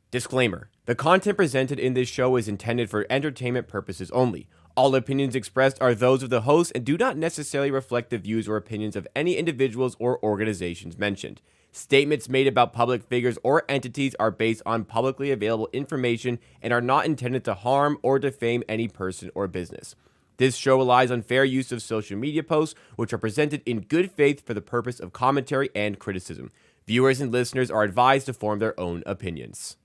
Disclaimer. The content presented in this show is intended for entertainment purposes only. All opinions expressed are those of the host and do not necessarily reflect the views or opinions of any individuals or organizations mentioned. Statements made about public figures or entities are based on publicly available information and are not intended to harm or defame any person or business. This show relies on fair use of social media posts, which are presented in good faith for the purpose of commentary and criticism. Viewers and listeners are advised to form their own opinions.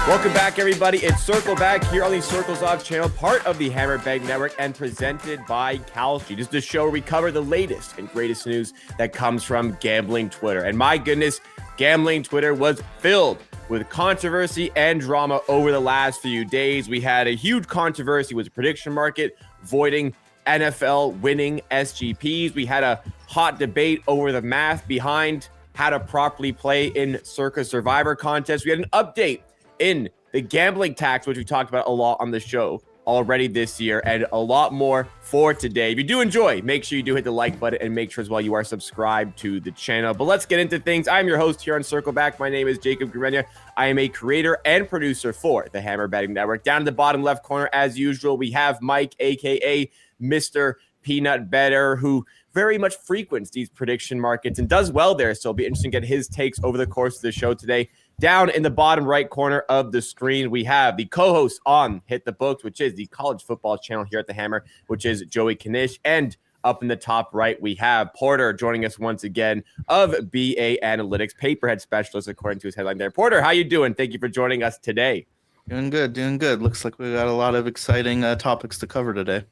Welcome back, everybody. It's Circle Back here on the Circles Off channel, part of the Hammerbag Network and presented by Kalshi. This is the show where we cover the latest and greatest news that comes from gambling Twitter. And my goodness, gambling Twitter was filled with controversy and drama over the last few days. We had a huge controversy with the prediction market voiding NFL winning SGPs. We had a hot debate over the math behind how to properly play in Circa Survivor contest. We had an update in the gambling tax, which we talked about a lot on the show already this year, and a lot more for today. If you do enjoy, make sure you do hit the like button and make sure as well you are subscribed to the channel. But let's get into things. I'm your host here on Circle Back. My name is Jacob Gramegna. I am a creator and producer for the Hammer Betting Network. Down in the bottom left corner, as usual, we have Mike, aka Mr. Peanutbettor, who very much frequents these prediction markets and does well there. So it'll be interesting to get his takes over the course of the show today. Down in the bottom right corner of the screen, we have the co-host on Hit the Books, which is the college football channel here at the Hammer, which is Joey Knish. And up in the top right, we have Porter joining us once again of BA Analytics, paperhead specialist, according to his headline there. Porter, how you doing? Thank you for joining us today. Doing good. Looks like we got a lot of exciting topics to cover today.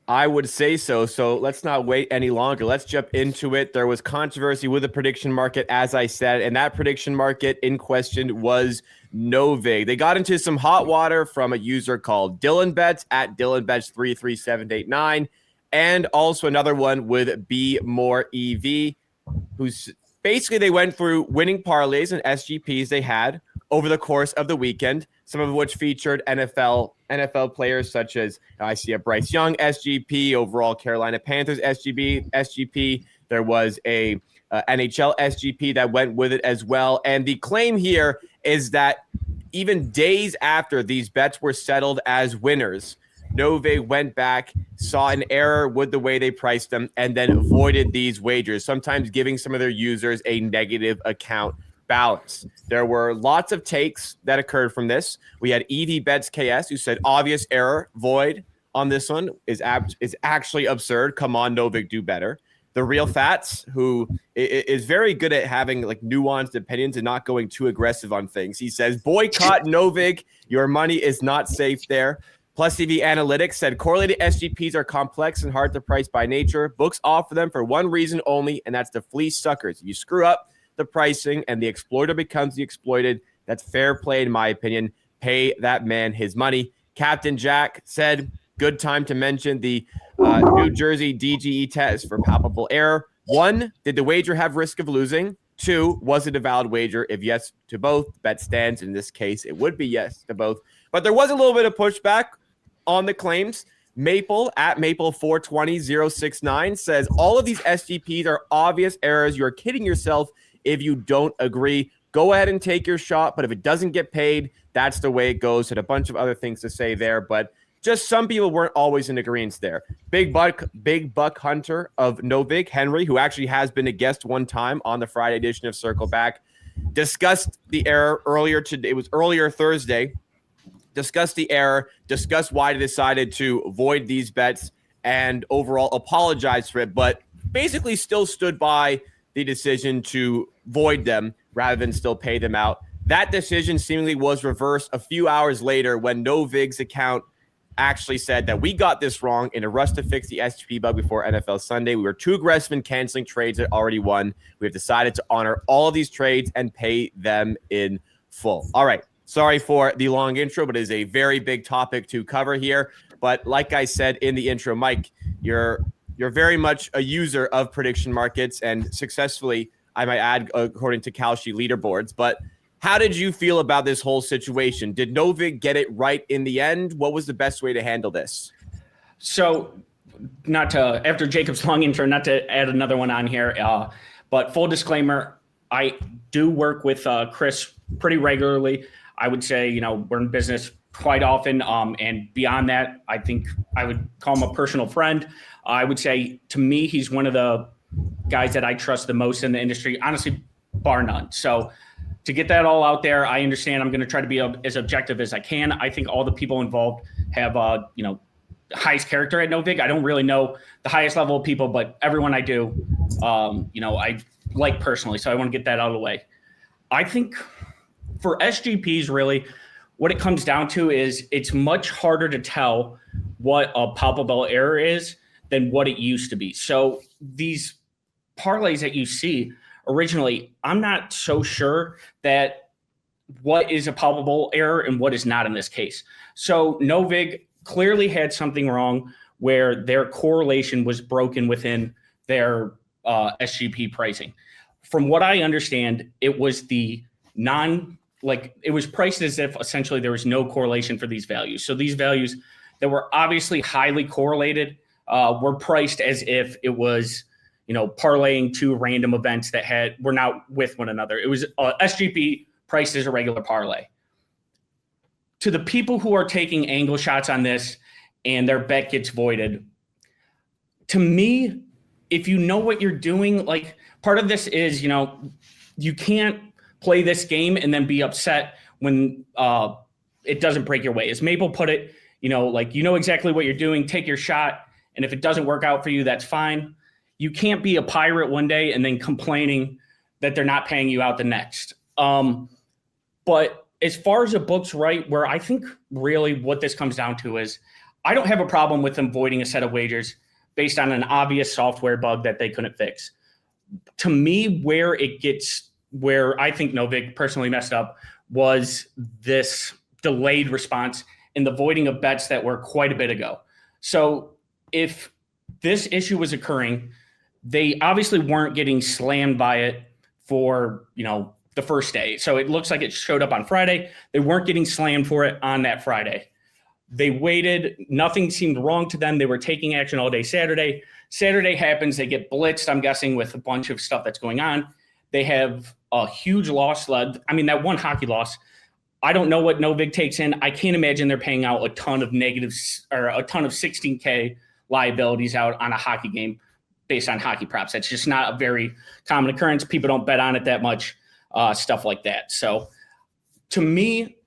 I would say so. So let's not wait any longer. Let's jump into it. There was controversy with the prediction market, as I said, and that prediction market in question was NoVig. They got into some hot water from a user called DylanBets at DylanBets33789, and also another one with Be More EV, who's basically they went through winning parlays and SGPs they had over the course of the weekend, some of which featured NFL players such as I see a Bryce Young SGP, overall Carolina Panthers SGP. There was a NHL SGP that went with it as well. And the claim here is that even days after these bets were settled as winners, NoVig went back, saw an error with the way they priced them, and then voided these wagers, sometimes giving some of their users a negative account balance. There were lots of takes that occurred from this. We had EV Bets KS, who said obvious error, void on this one is actually absurd. Come on, NoVig, do better. The Real Fats, who is very good at having like nuanced opinions and not going too aggressive on things. He says boycott NoVig. Your money is not safe there. Plus EV Analytics said correlated SGPs are complex and hard to price by nature. Books offer them for one reason only, and that's to fleece suckers. If you screw up the pricing and the exploiter becomes the exploited, that's fair play in my opinion. Pay that man his money. Captain Jack said good time to mention the New Jersey DGE test for palpable error. 1, did the wager have risk of losing? 2, was it a valid wager? If yes to both, bet stands. In this case, it would be yes to both. But there was a little bit of pushback on the claims. Maple at Maple420069 says all of these SGPs are obvious errors. You're kidding yourself if you don't agree. Go ahead and take your shot, but if it doesn't get paid, that's the way it goes. And a bunch of other things to say there, but just some people weren't always in agreement there. Big Buck Hunter of NoVig, Henry, who actually has been a guest one time on the Friday edition of Circle Back, discussed the error earlier today. It was earlier Thursday. Discussed the error, discussed why they decided to void these bets, and overall apologized for it, but basically still stood by the decision to void them rather than still pay them out. That decision seemingly was reversed a few hours later when NoVig's account actually said that we got this wrong in a rush to fix the SGP bug before NFL Sunday. We were too aggressive in canceling trades that already won. We have decided to honor all of these trades and pay them in full. All right. Sorry for the long intro, but it is a very big topic to cover here. But like I said in the intro, Mike, you're very much a user of prediction markets and successfully, I might add, according to Kalshi leaderboards. But how did you feel about this whole situation? Did NoVig get it right in the end? What was the best way to handle this? So after Jacob's long intro, not to add another one on here, but full disclaimer, I do work with Chris pretty regularly. I would say, we're in business quite often. And beyond that, I think I would call him a personal friend. I would say, to me, he's one of the guys that I trust the most in the industry, honestly, bar none. So to get that all out there, I understand I'm going to try to be as objective as I can. I think all the people involved have, highest character at NoVig. I don't really know the highest level of people, but everyone I do, I like personally. So I want to get that out of the way. I think for SGPs, really, what it comes down to is it's much harder to tell what a palpable error is than what it used to be. So these parlays that you see originally, I'm not so sure that what is a palpable error and what is not in this case. So NoVig clearly had something wrong where their correlation was broken within their SGP pricing. From what I understand, it was it was priced as if essentially there was no correlation for these values. So these values that were obviously highly correlated were priced as if it was, parlaying two random events that were not with one another. It was SGP priced as a regular parlay. To the people who are taking angle shots on this and their bet gets voided, to me, if you know what you're doing, like part of this is, you can't play this game and then be upset when it doesn't break your way. As Maple put it, you know exactly what you're doing, take your shot. And if it doesn't work out for you, that's fine. You can't be a pirate one day and then complaining that they're not paying you out the next. But as far as the book's right, where I think really what this comes down to is I don't have a problem with them voiding a set of wagers based on an obvious software bug that they couldn't fix. To me, where I think NoVig personally messed up was this delayed response in the voiding of bets that were quite a bit ago. So if this issue was occurring, they obviously weren't getting slammed by it for, the first day. So it looks like it showed up on Friday. They weren't getting slammed for it on that Friday. They waited. Nothing seemed wrong to them. They were taking action all day Saturday. Saturday happens. They get blitzed, I'm guessing, with a bunch of stuff that's going on. They have a huge loss led. I mean, that one hockey loss, I don't know what NoVig takes in. I can't imagine they're paying out a ton of negatives or a ton of 16K liabilities out on a hockey game based on hockey props. That's just not a very common occurrence. People don't bet on it that much, stuff like that. So to me,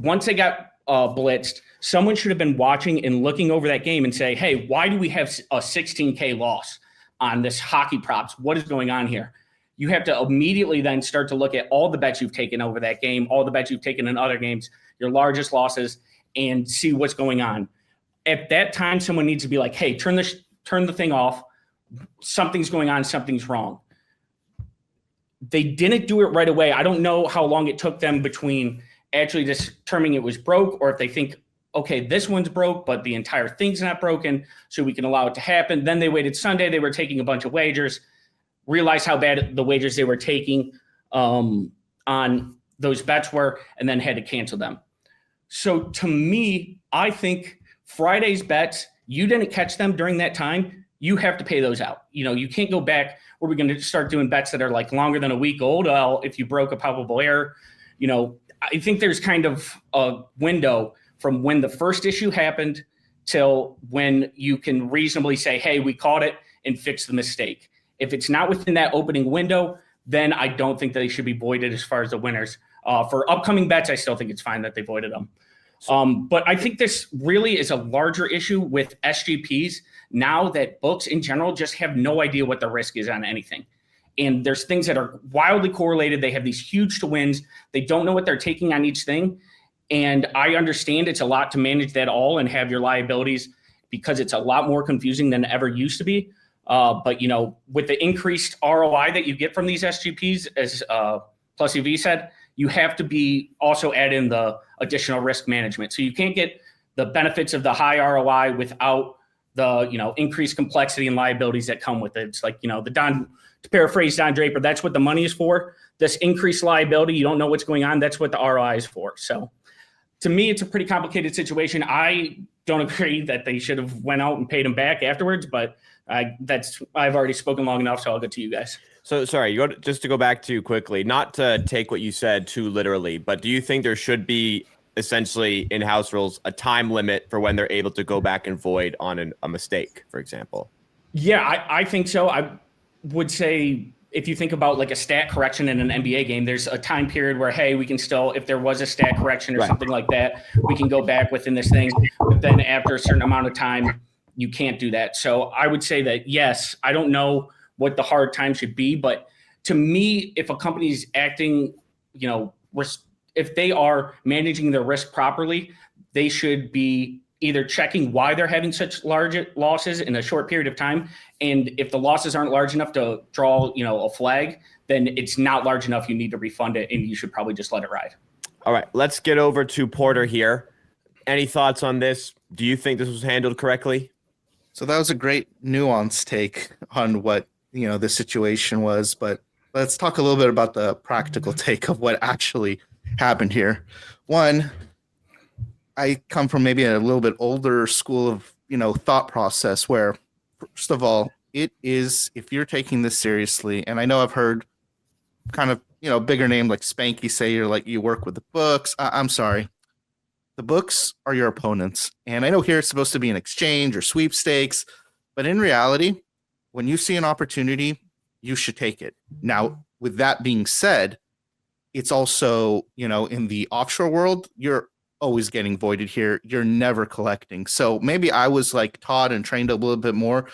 once they got blitzed, someone should have been watching and looking over that game and say, hey, why do we have a 16K loss on this hockey props? What is going on here? You have to immediately then start to look at all the bets you've taken over that game, all the bets you've taken in other games, your largest losses, and see what's going on. At that time, someone needs to be like, hey, turn the thing off. Something's going on. Something's wrong. They didn't do it right away. I don't know how long it took them between actually determining it was broke or if they think, okay, this one's broke, but the entire thing's not broken, so we can allow it to happen. Then they waited Sunday. They were taking a bunch of wagers, realized how bad the wagers they were taking on those bets were, and then had to cancel them. So to me, I think Friday's bets, you didn't catch them during that time, you have to pay those out. You can't go back where we're going to start doing bets that are like longer than a week old. Well, if you broke a palpable error, I think there's kind of a window from when the first issue happened till when you can reasonably say, hey, we caught it and fix the mistake. If it's not within that opening window, then I don't think they should be voided as far as the winners. For upcoming bets, I still think it's fine that they voided them. But I think this really is a larger issue with SGPs now that books in general just have no idea what the risk is on anything. And there's things that are wildly correlated. They have these huge to wins. They don't know what they're taking on each thing. And I understand it's a lot to manage that all and have your liabilities because it's a lot more confusing than it ever used to be. But, with the increased ROI that you get from these SGPs, as Plus UV said, you have to be also add in the additional risk management. So you can't get the benefits of the high ROI without the, increased complexity and liabilities that come with it. It's like, to paraphrase Don Draper, that's what the money is for. This increased liability, you don't know what's going on. That's what the ROI is for. So to me, it's a pretty complicated situation. I don't agree that they should have went out and paid him back afterwards, but I've already spoken long enough, so I'll get to you guys. So sorry, just to go back to quickly, not to take what you said too literally, but do you think there should be essentially in house rules a time limit for when they're able to go back and void on a mistake, for example? Yeah, I think so. I would say if you think about like a stat correction in an NBA game, there's a time period where, hey, we can still, if there was a stat correction or something like that, we can go back within this thing. But then after a certain amount of time, you can't do that. So I would say that, yes, I don't know what the hard time should be, but to me, if a company's acting, if they are managing their risk properly, they should be either checking why they're having such large losses in a short period of time. And if the losses aren't large enough to draw, a flag, then it's not large enough. You need to refund it, and you should probably just let it ride. All right, let's get over to Porter here. Any thoughts on this? Do you think this was handled correctly? So that was a great nuanced take on what, the situation was, but let's talk a little bit about the practical take of what actually happened here. One, I come from maybe a little bit older school of, thought process where, first of all, it is, if you're taking this seriously, and I know I've heard kind of, bigger name like Spanky say you work with the books. I'm sorry. The books are your opponents. And I know here it's supposed to be an exchange or sweepstakes, but in reality, when you see an opportunity, you should take it. Now, with that being said, it's also, in the offshore world, you're always getting voided here. You're never collecting. So maybe I was taught and trained a little bit more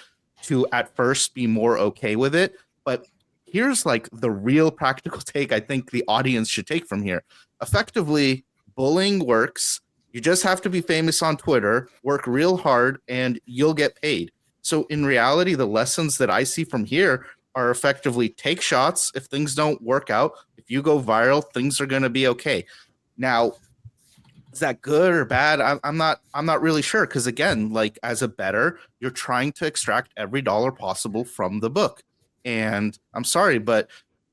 to at first be more okay with it. But here's the real practical take I think the audience should take from here. Effectively, bullying works. You just have to be famous on Twitter, work real hard, and you'll get paid. So in reality, the lessons that I see from here are effectively take shots. If things don't work out, if you go viral, things are going to be okay. Now, is that good or bad? I'm not really sure, because again, as a bettor, you're trying to extract every dollar possible from the book. And I'm sorry, but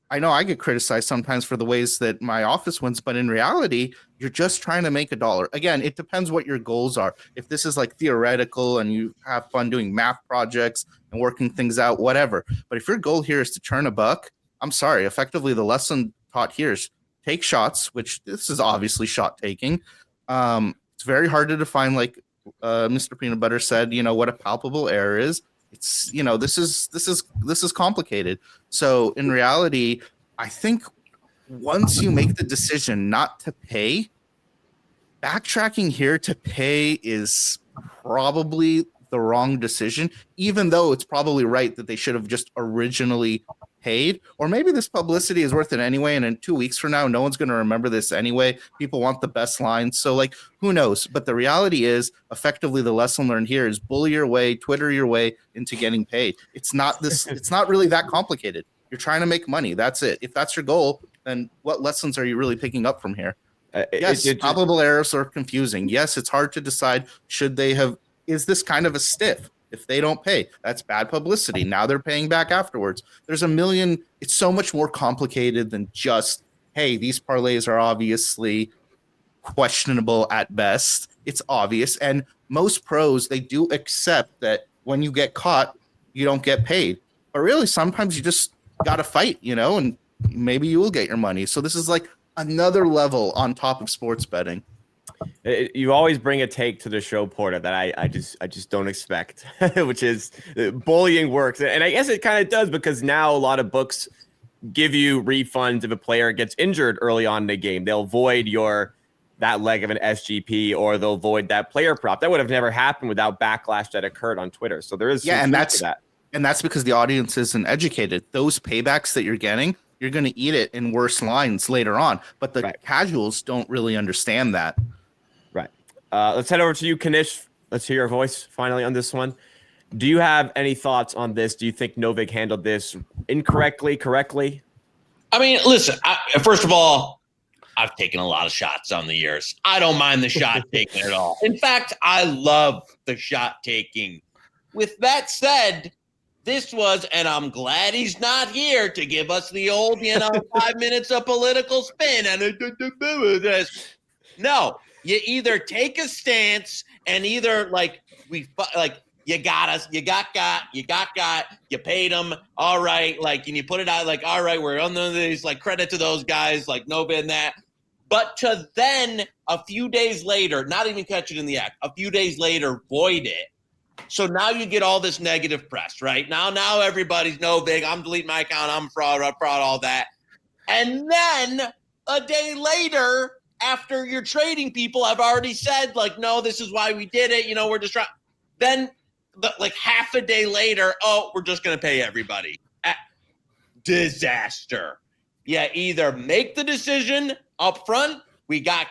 I know I get criticized sometimes for the ways that my office wins, but in reality, you're just trying to make a dollar. Again, it depends what your goals are. If this is theoretical and you have fun doing math projects and working things out, whatever. But if your goal here is to turn a buck, I'm sorry, effectively the lesson taught here is take shots, which this is obviously shot taking. It's very hard to define, Mr. Peanutbettor said, what a palpable error is. It's, this is complicated. So in reality, I think once you make the decision not to pay, backtracking here to pay is probably the wrong decision, even though it's probably right that they should have just originally paid. Or maybe this publicity is worth it anyway, and in 2 weeks from now, no one's going to remember this anyway. People want the best lines. So, who knows? But the reality is, effectively, the lesson learned here is bully your way, Twitter your way into getting paid. It's not really that complicated. You're trying to make money. That's it. If that's your goal, then what lessons are you really picking up from here? Yes, palpable errors are confusing. Yes, it's hard to decide, is this kind of a stiff? If they don't pay, that's bad publicity. Now they're paying back afterwards. There's a million. It's so much more complicated than just, hey, these parlays are obviously questionable at best. It's obvious. And most pros, they do accept that when you get caught, you don't get paid. But really, sometimes you just got to fight, and maybe you will get your money. So this is another level on top of sports betting. You always bring a take to the show, Porter, that I just don't expect, which is bullying works. And I guess it kind of does, because now a lot of books give you refunds if a player gets injured early on in the game. They'll void that leg of an SGP, or they'll void that player prop. That would have never happened without backlash that occurred on Twitter. So there is and that's because the audience isn't educated. Those paybacks that you're getting, you're going to eat it in worse lines later on. But the casuals don't really understand that. Right. Let's head over to you, Knish. Let's hear your voice finally on this one. Do you have any thoughts on this? Do you think NoVig handled this incorrectly, correctly? I mean, listen, first of all, I've taken a lot of shots on the years. I don't mind the shot taking at all. In fact, I love the shot taking. With that said, this was, and I'm glad he's not here to give us the old, 5 minutes of political spin. No, you either take a stance and either you got, you paid them. All right. Like, and you put it out like, all right, we're on these, like, credit to those guys, like NoVig and that. But to then a few days later, not even catch it in the act, a few days later, void it. So now you get all this negative press, right? Now everybody's NoVig. I'm deleting my account. I'm fraud, all that. And then a day later, after your trading people have already said, like, no, this is why we did it. We're just trying. Then, like half a day later, oh, we're just going to pay everybody. Disaster. Yeah, either make the decision up front, we got,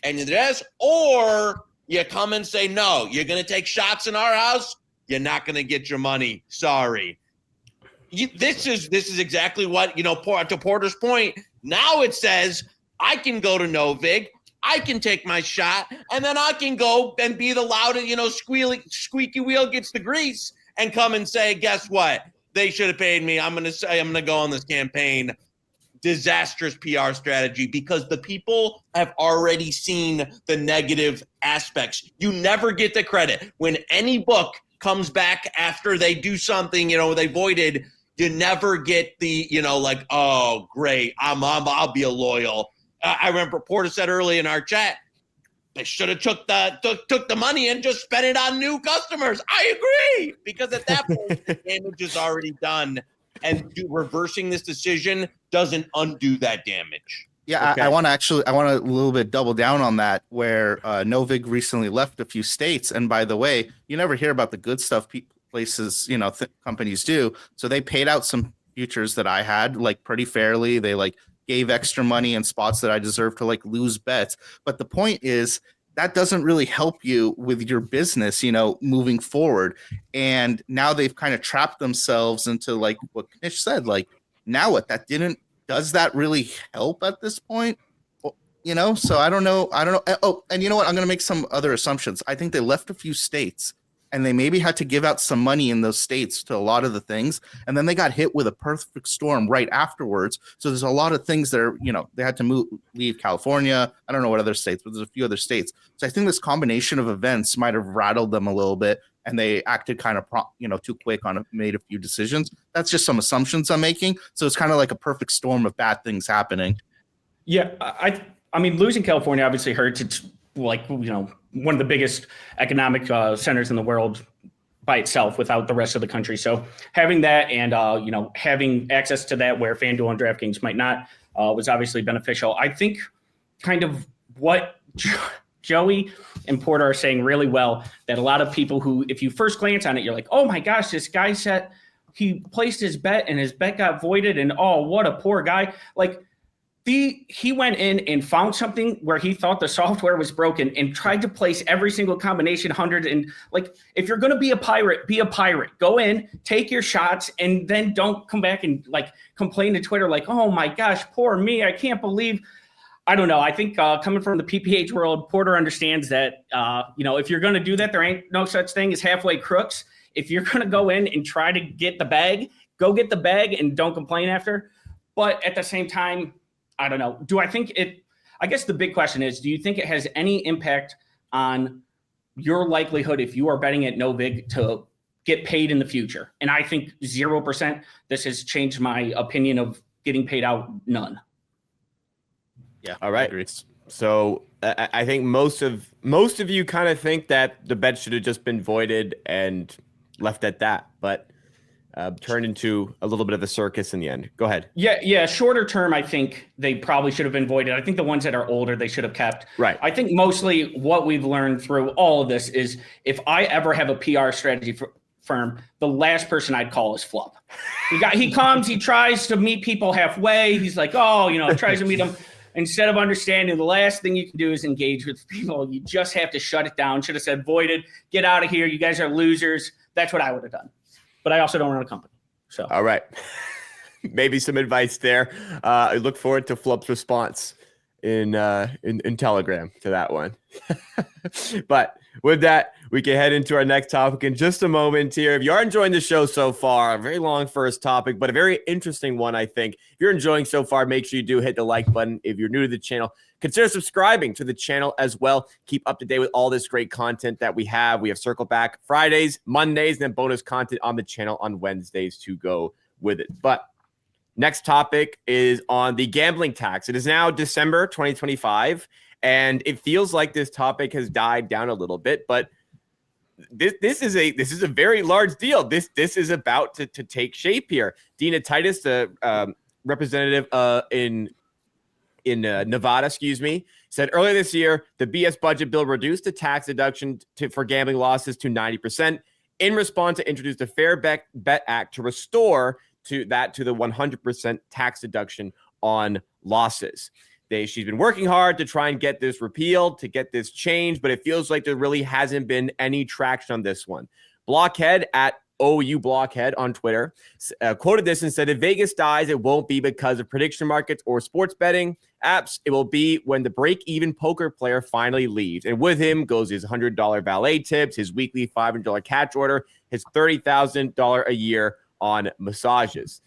and this, or you come and say, no, you're going to take shots in our house. You're not going to get your money. Sorry. This is exactly what, to Porter's point. Now it says I can go to NoVig. I can take my shot, and then I can go and be the loudest, squeaky wheel gets the grease and come and say, guess what? They should have paid me. I'm going to go on this campaign. Disastrous PR strategy, because the people have already seen the negative aspects. You never get the credit. When any book comes back after they do something, they voided, you never get the, like, oh, great, I'll be a loyal. I remember Porter said early in our chat, they should have took the money and just spent it on new customers. I agree, because at that point, the damage is already done. And reversing this decision doesn't undo that damage. Yeah, okay. I want to a little bit double down on that, where NoVig recently left a few states. And by the way, you never hear about the good stuff places, companies do. So they paid out some futures that I had, like, pretty fairly. They like gave extra money in spots that I deserved to, like, lose bets. But the point is, that doesn't really help you with your business, moving forward. And now they've kind of trapped themselves into, like what Knish said, like, now what? Does that really help at this point? So I don't know. Oh, and you know what? I'm going to make some other assumptions. I think they left a few states, and they maybe had to give out some money in those states to a lot of the things. And then they got hit with a perfect storm right afterwards. So there's a lot of things that are, they had to leave California. I don't know what other states, but there's a few other states. So I think this combination of events might have rattled them a little bit, and they acted kind of, too quick made a few decisions. That's just some assumptions I'm making. So it's kind of like a perfect storm of bad things happening. Yeah. I mean, losing California obviously hurts. It's like, one of the biggest economic centers in the world by itself without the rest of the country. So having that and, having access to that where FanDuel and DraftKings might not was obviously beneficial. I think kind of what Joey and Porter are saying really well, that a lot of people who, if you first glance on it, you're like, oh my gosh, this guy said he placed his bet and his bet got voided, and oh, what a poor guy. Like, he went in and found something where he thought the software was broken and tried to place every single combination 100. And like, if you're going to be a pirate, be a pirate. Go in, take your shots, and then don't come back and like complain to Twitter like, oh my gosh, poor me. I can't believe. I don't know. I think coming from the PPH world, Porter understands that, if you're going to do that, there ain't no such thing as halfway crooks. If you're going to go in and try to get the bag, go get the bag and don't complain after. But at the same time, I don't know. I guess the big question is, do you think it has any impact on your likelihood, if you are betting at NoVig, to get paid in the future? And I think 0%. This has changed my opinion of getting paid out. None. Yeah. All right. So I think most of you kind of think that the bet should have just been voided and left at that, but turned into a little bit of a circus in the end. Go ahead. Yeah. Shorter term, I think they probably should have been voided. I think the ones that are older, they should have kept. Right. I think mostly what we've learned through all of this is, if I ever have a PR strategy firm, the last person I'd call is Flup. He comes, he tries to meet people halfway. He's like, tries to meet them. Instead of understanding, the last thing you can do is engage with people. You just have to shut it down. Should have said voided. Get out of here. You guys are losers. That's what I would have done. But I also don't run a company. So all right. Maybe some advice there. I look forward to Flup's response in Telegram to that one. But With that, we can head into our next topic in just a moment here. If you are enjoying the show so far, a very long first topic, but a very interesting one, I think. If you're enjoying so far, make sure you do hit the like button. If you're new to the channel, consider subscribing to the channel as well. Keep up to date with all this great content that we have. We have Circle Back Fridays, Mondays, and then bonus content on the channel on Wednesdays to go with it. But next topic is on the gambling tax. It is now December 2025. And it feels like this topic has died down a little bit, but this is a very large deal. This is about to take shape here. Dina Titus, the representative in Nevada, said earlier this year the BS budget bill reduced the tax deduction for gambling losses to 90% in response to introduce the Fair Bet Act to restore to the 100% tax deduction on losses. She's been working hard to try and get this repealed, to get this changed, but it feels like there really hasn't been any traction on this one. Blockhead at OU Blockhead on Twitter quoted this and said, if Vegas dies, it won't be because of prediction markets or sports betting apps. It will be when the break-even poker player finally leaves. And with him goes his $100 valet tips, his weekly $500 catch order, his $30,000 a year on massages.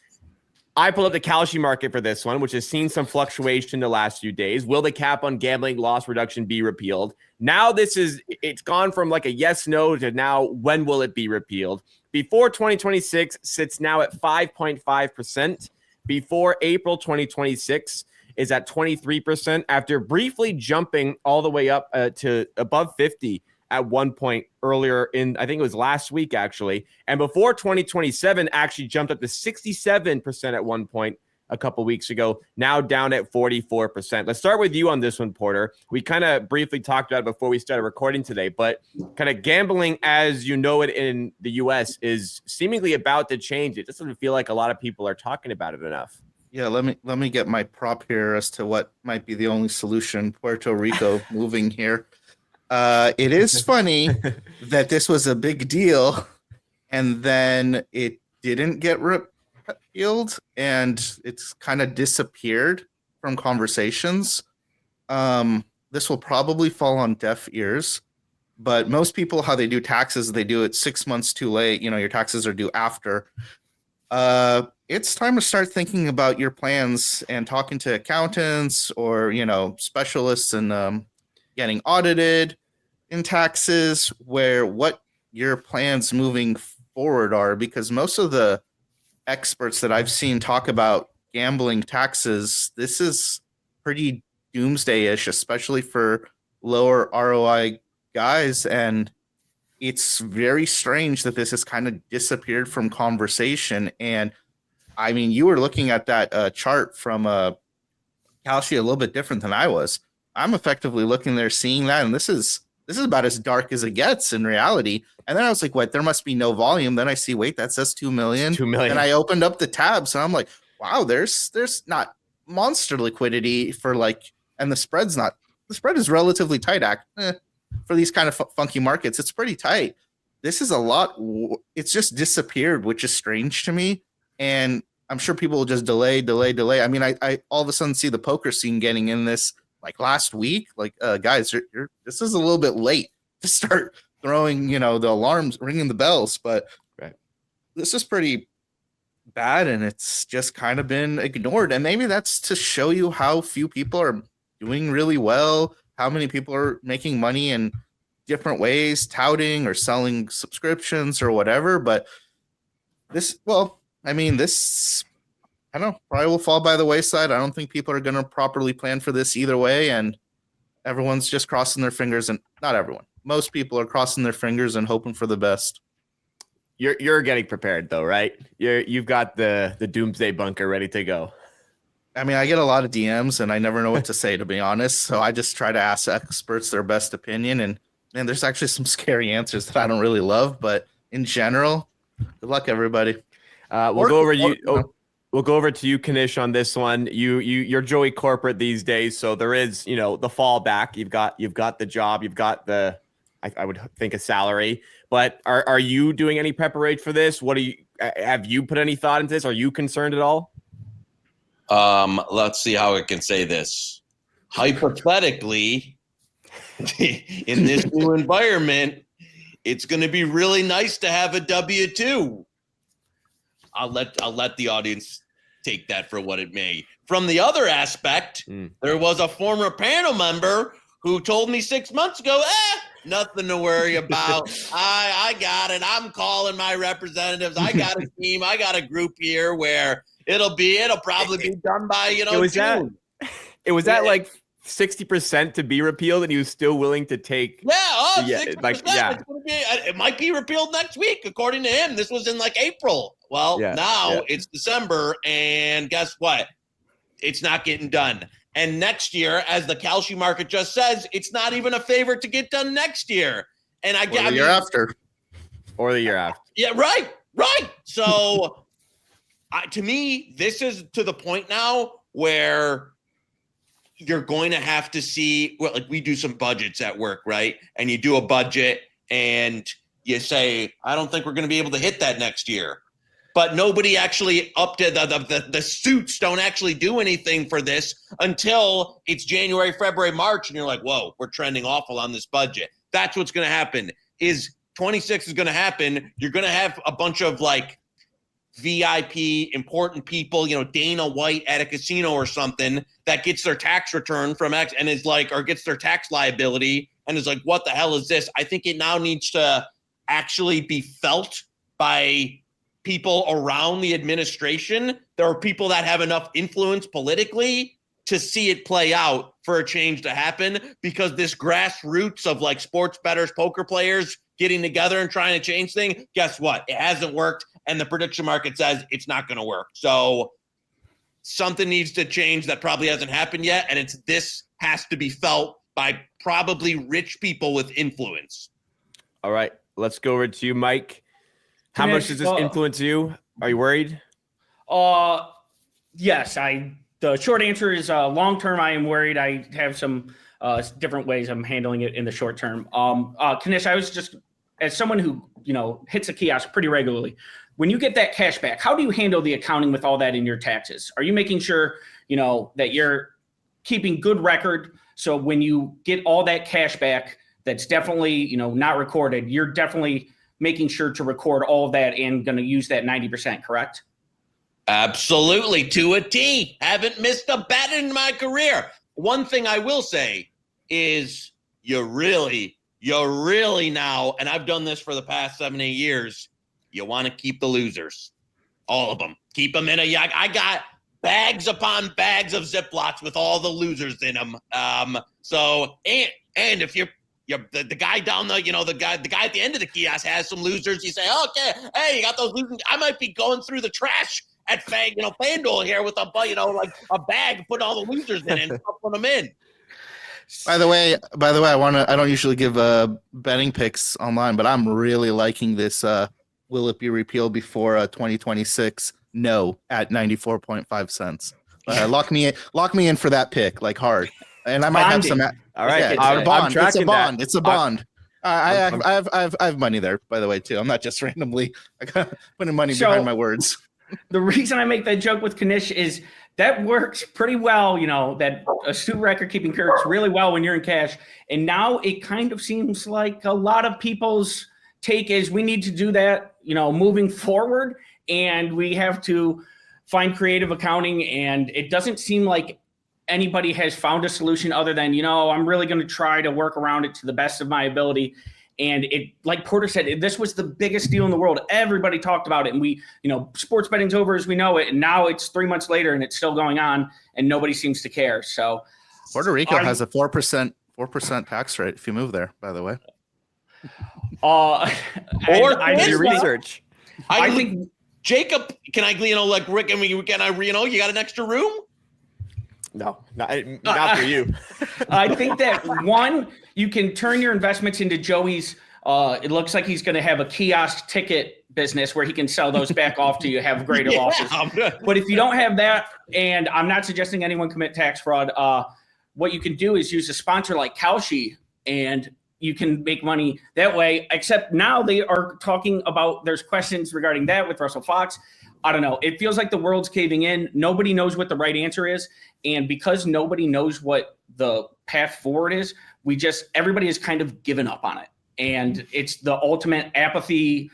I pulled up the Kalshi market for this one, which has seen some fluctuation the last few days. Will the cap on gambling loss reduction be repealed? Now it's gone from like a yes, no to now when will it be repealed? Before 2026 sits now at 5.5%. Before April 2026 is at 23% after briefly jumping all the way up to above 50 at one point earlier I think it was last week actually. And before 2027 actually jumped up to 67% at one point a couple weeks ago, now down at 44%. Let's start with you on this one, Porter. We kind of briefly talked about it before we started recording today, but kind of gambling as you know it in the US is seemingly about to change. It just doesn't feel like a lot of people are talking about it enough. Yeah, let me get my prop here as to what might be the only solution. Puerto Rico moving here. It is funny that this was a big deal and then it didn't get repealed and it's kind of disappeared from conversations. This will probably fall on deaf ears, but most people, how they do taxes, they do it 6 months too late. You know, your taxes are due after. It's time to start thinking about your plans and talking to accountants or, specialists and, getting audited in taxes, where what your plans moving forward are, because most of the experts that I've seen talk about gambling taxes, this is pretty doomsday-ish, especially for lower ROI guys. And it's very strange that this has kind of disappeared from conversation. And I mean, you were looking at that chart from Kalshi a little bit different than I was. I'm effectively looking there, seeing that, and this is about as dark as it gets in reality. And then I was like, what? There must be no volume. Then I see, wait, that says 2 million. 2 million. And I opened up the tabs, and I'm like, wow, there's not monster liquidity for and the spread is relatively tight. For these kind of funky markets, it's pretty tight. This is a lot. It's just disappeared, which is strange to me. And I'm sure people will just delay. I mean, I all of a sudden see the poker scene getting in this last week. Guys, this is a little bit late to start throwing, the alarms, ringing the bells. But right. This is pretty bad, and it's just kind of been ignored. And maybe that's to show you how few people are doing really well, how many people are making money in different ways, touting or selling subscriptions or whatever. But this, I don't know, probably will fall by the wayside. I don't think people are going to properly plan for this either way. And everyone's just crossing their fingers, and not everyone. Most people are crossing their fingers and hoping for the best. You're getting prepared though, right? You've got the doomsday bunker ready to go. I mean, I get a lot of DMs and I never know what to say, to be honest. So I just try to ask experts their best opinion. And there's actually some scary answers that I don't really love. But in general, good luck, everybody. We'll go over to you, Knish, on this one. You're Joey corporate these days, so there is, the fallback. You've got the job, you've got the, I would think, a salary. But are you doing any preparation for this? Have you put any thought into this? Are you concerned at all? Let's see how I can say this. Hypothetically, in this new environment, it's going to be really nice to have a W-2. I'll let the audience take that for what it may. From the other aspect, there was a former panel member who told me 6 months ago, nothing to worry about. I got it. I'm calling my representatives. I got a team. I got a group here where it'll probably be done by, June. It was that like 60% to be repealed, and he was still willing to take. 60%. It might be repealed next week, according to him. This was in like April. Well, now it's December, and guess what? It's not getting done. And next year, as the Kalshi market just says, it's not even a favorite to get done next year. And the year after. Or the year after. Yeah, right. So to me, this is to the point now where you're going to have to see, like we do some budgets at work, right? And you do a budget and you say, I don't think we're going to be able to hit that next year. But nobody actually the suits don't actually do anything for this until it's January, February, March. And you're like, whoa, we're trending awful on this budget. That's what's going to happen. Is 26 is going to happen. You're going to have a bunch of like VIP important people, Dana White at a casino or something that gets their tax return from X and is like, or gets their tax liability and is like, what the hell is this? I think it now needs to actually be felt by people around the administration. There are people that have enough influence politically to see it play out for a change to happen, because this grassroots of like sports bettors, poker players getting together and trying to change things, guess what? It hasn't worked. And the prediction market says it's not going to work. So something needs to change that probably hasn't happened yet. And this has to be felt by probably rich people with influence. All right, let's go over to you, Mike. How much does this influence you? Are you worried? Yes. The short answer is long-term, I am worried. I have some different ways I'm handling it in the short term. Knish, I was just, as someone who, hits a kiosk pretty regularly, when you get that cash back, how do you handle the accounting with all that in your taxes? Are you making sure, that you're keeping good record? So when you get all that cash back, that's definitely, not recorded, you're definitely making sure to record all of that and going to use that 90%, correct? Absolutely, to a T. Haven't missed a bet in my career. One thing I will say is you really now, and I've done this for the past 7-8 years, you want to keep the losers. All of them. Keep them in I got bags upon bags of Ziplocs with all the losers in them. So if you're the guy down the guy at the end of the kiosk has some losers. You say, okay, hey, you got those losers. I might be going through the trash at FanDuel here with like a bag, putting all the losers in and putting them in. By the way, I don't usually give betting picks online, but I'm really liking this. Will it be repealed before 2026? No, at 94.5 cents. Lock me in for that pick, like hard. And I might have some. All right, yeah, I'm tracking that. It's a bond. I have money there, by the way, too. I'm not just randomly putting money behind my words. The reason I make that joke with Knish is that works pretty well. That astute record keeping works really well when you're in cash. And now it kind of seems like a lot of people's take is we need to do that, moving forward, and we have to find creative accounting. And it doesn't seem like anybody has found a solution other than, I'm really going to try to work around it to the best of my ability. And it, like Porter said, this was the biggest deal in the world. Everybody talked about it. And we, sports betting's over as we know it. And now it's 3 months later and it's still going on and nobody seems to care. So Puerto Rico has a 4% tax rate if you move there, by the way. I do your research. I think Jacob, can I, like Rick, you got an extra room? No, not for you. I think that one, you can turn your investments into Joey's. It looks like he's going to have a kiosk ticket business where he can sell those back off to you, have greater losses. But if you don't have that, and I'm not suggesting anyone commit tax fraud, what you can do is use a sponsor like Kalshi, and you can make money that way. Except now they are talking about, there's questions regarding that with Russell Fox. I don't know. It feels like the world's caving in. Nobody knows what the right answer is. And because nobody knows what the path forward is, everybody has kind of given up on it. And it's the ultimate apathy,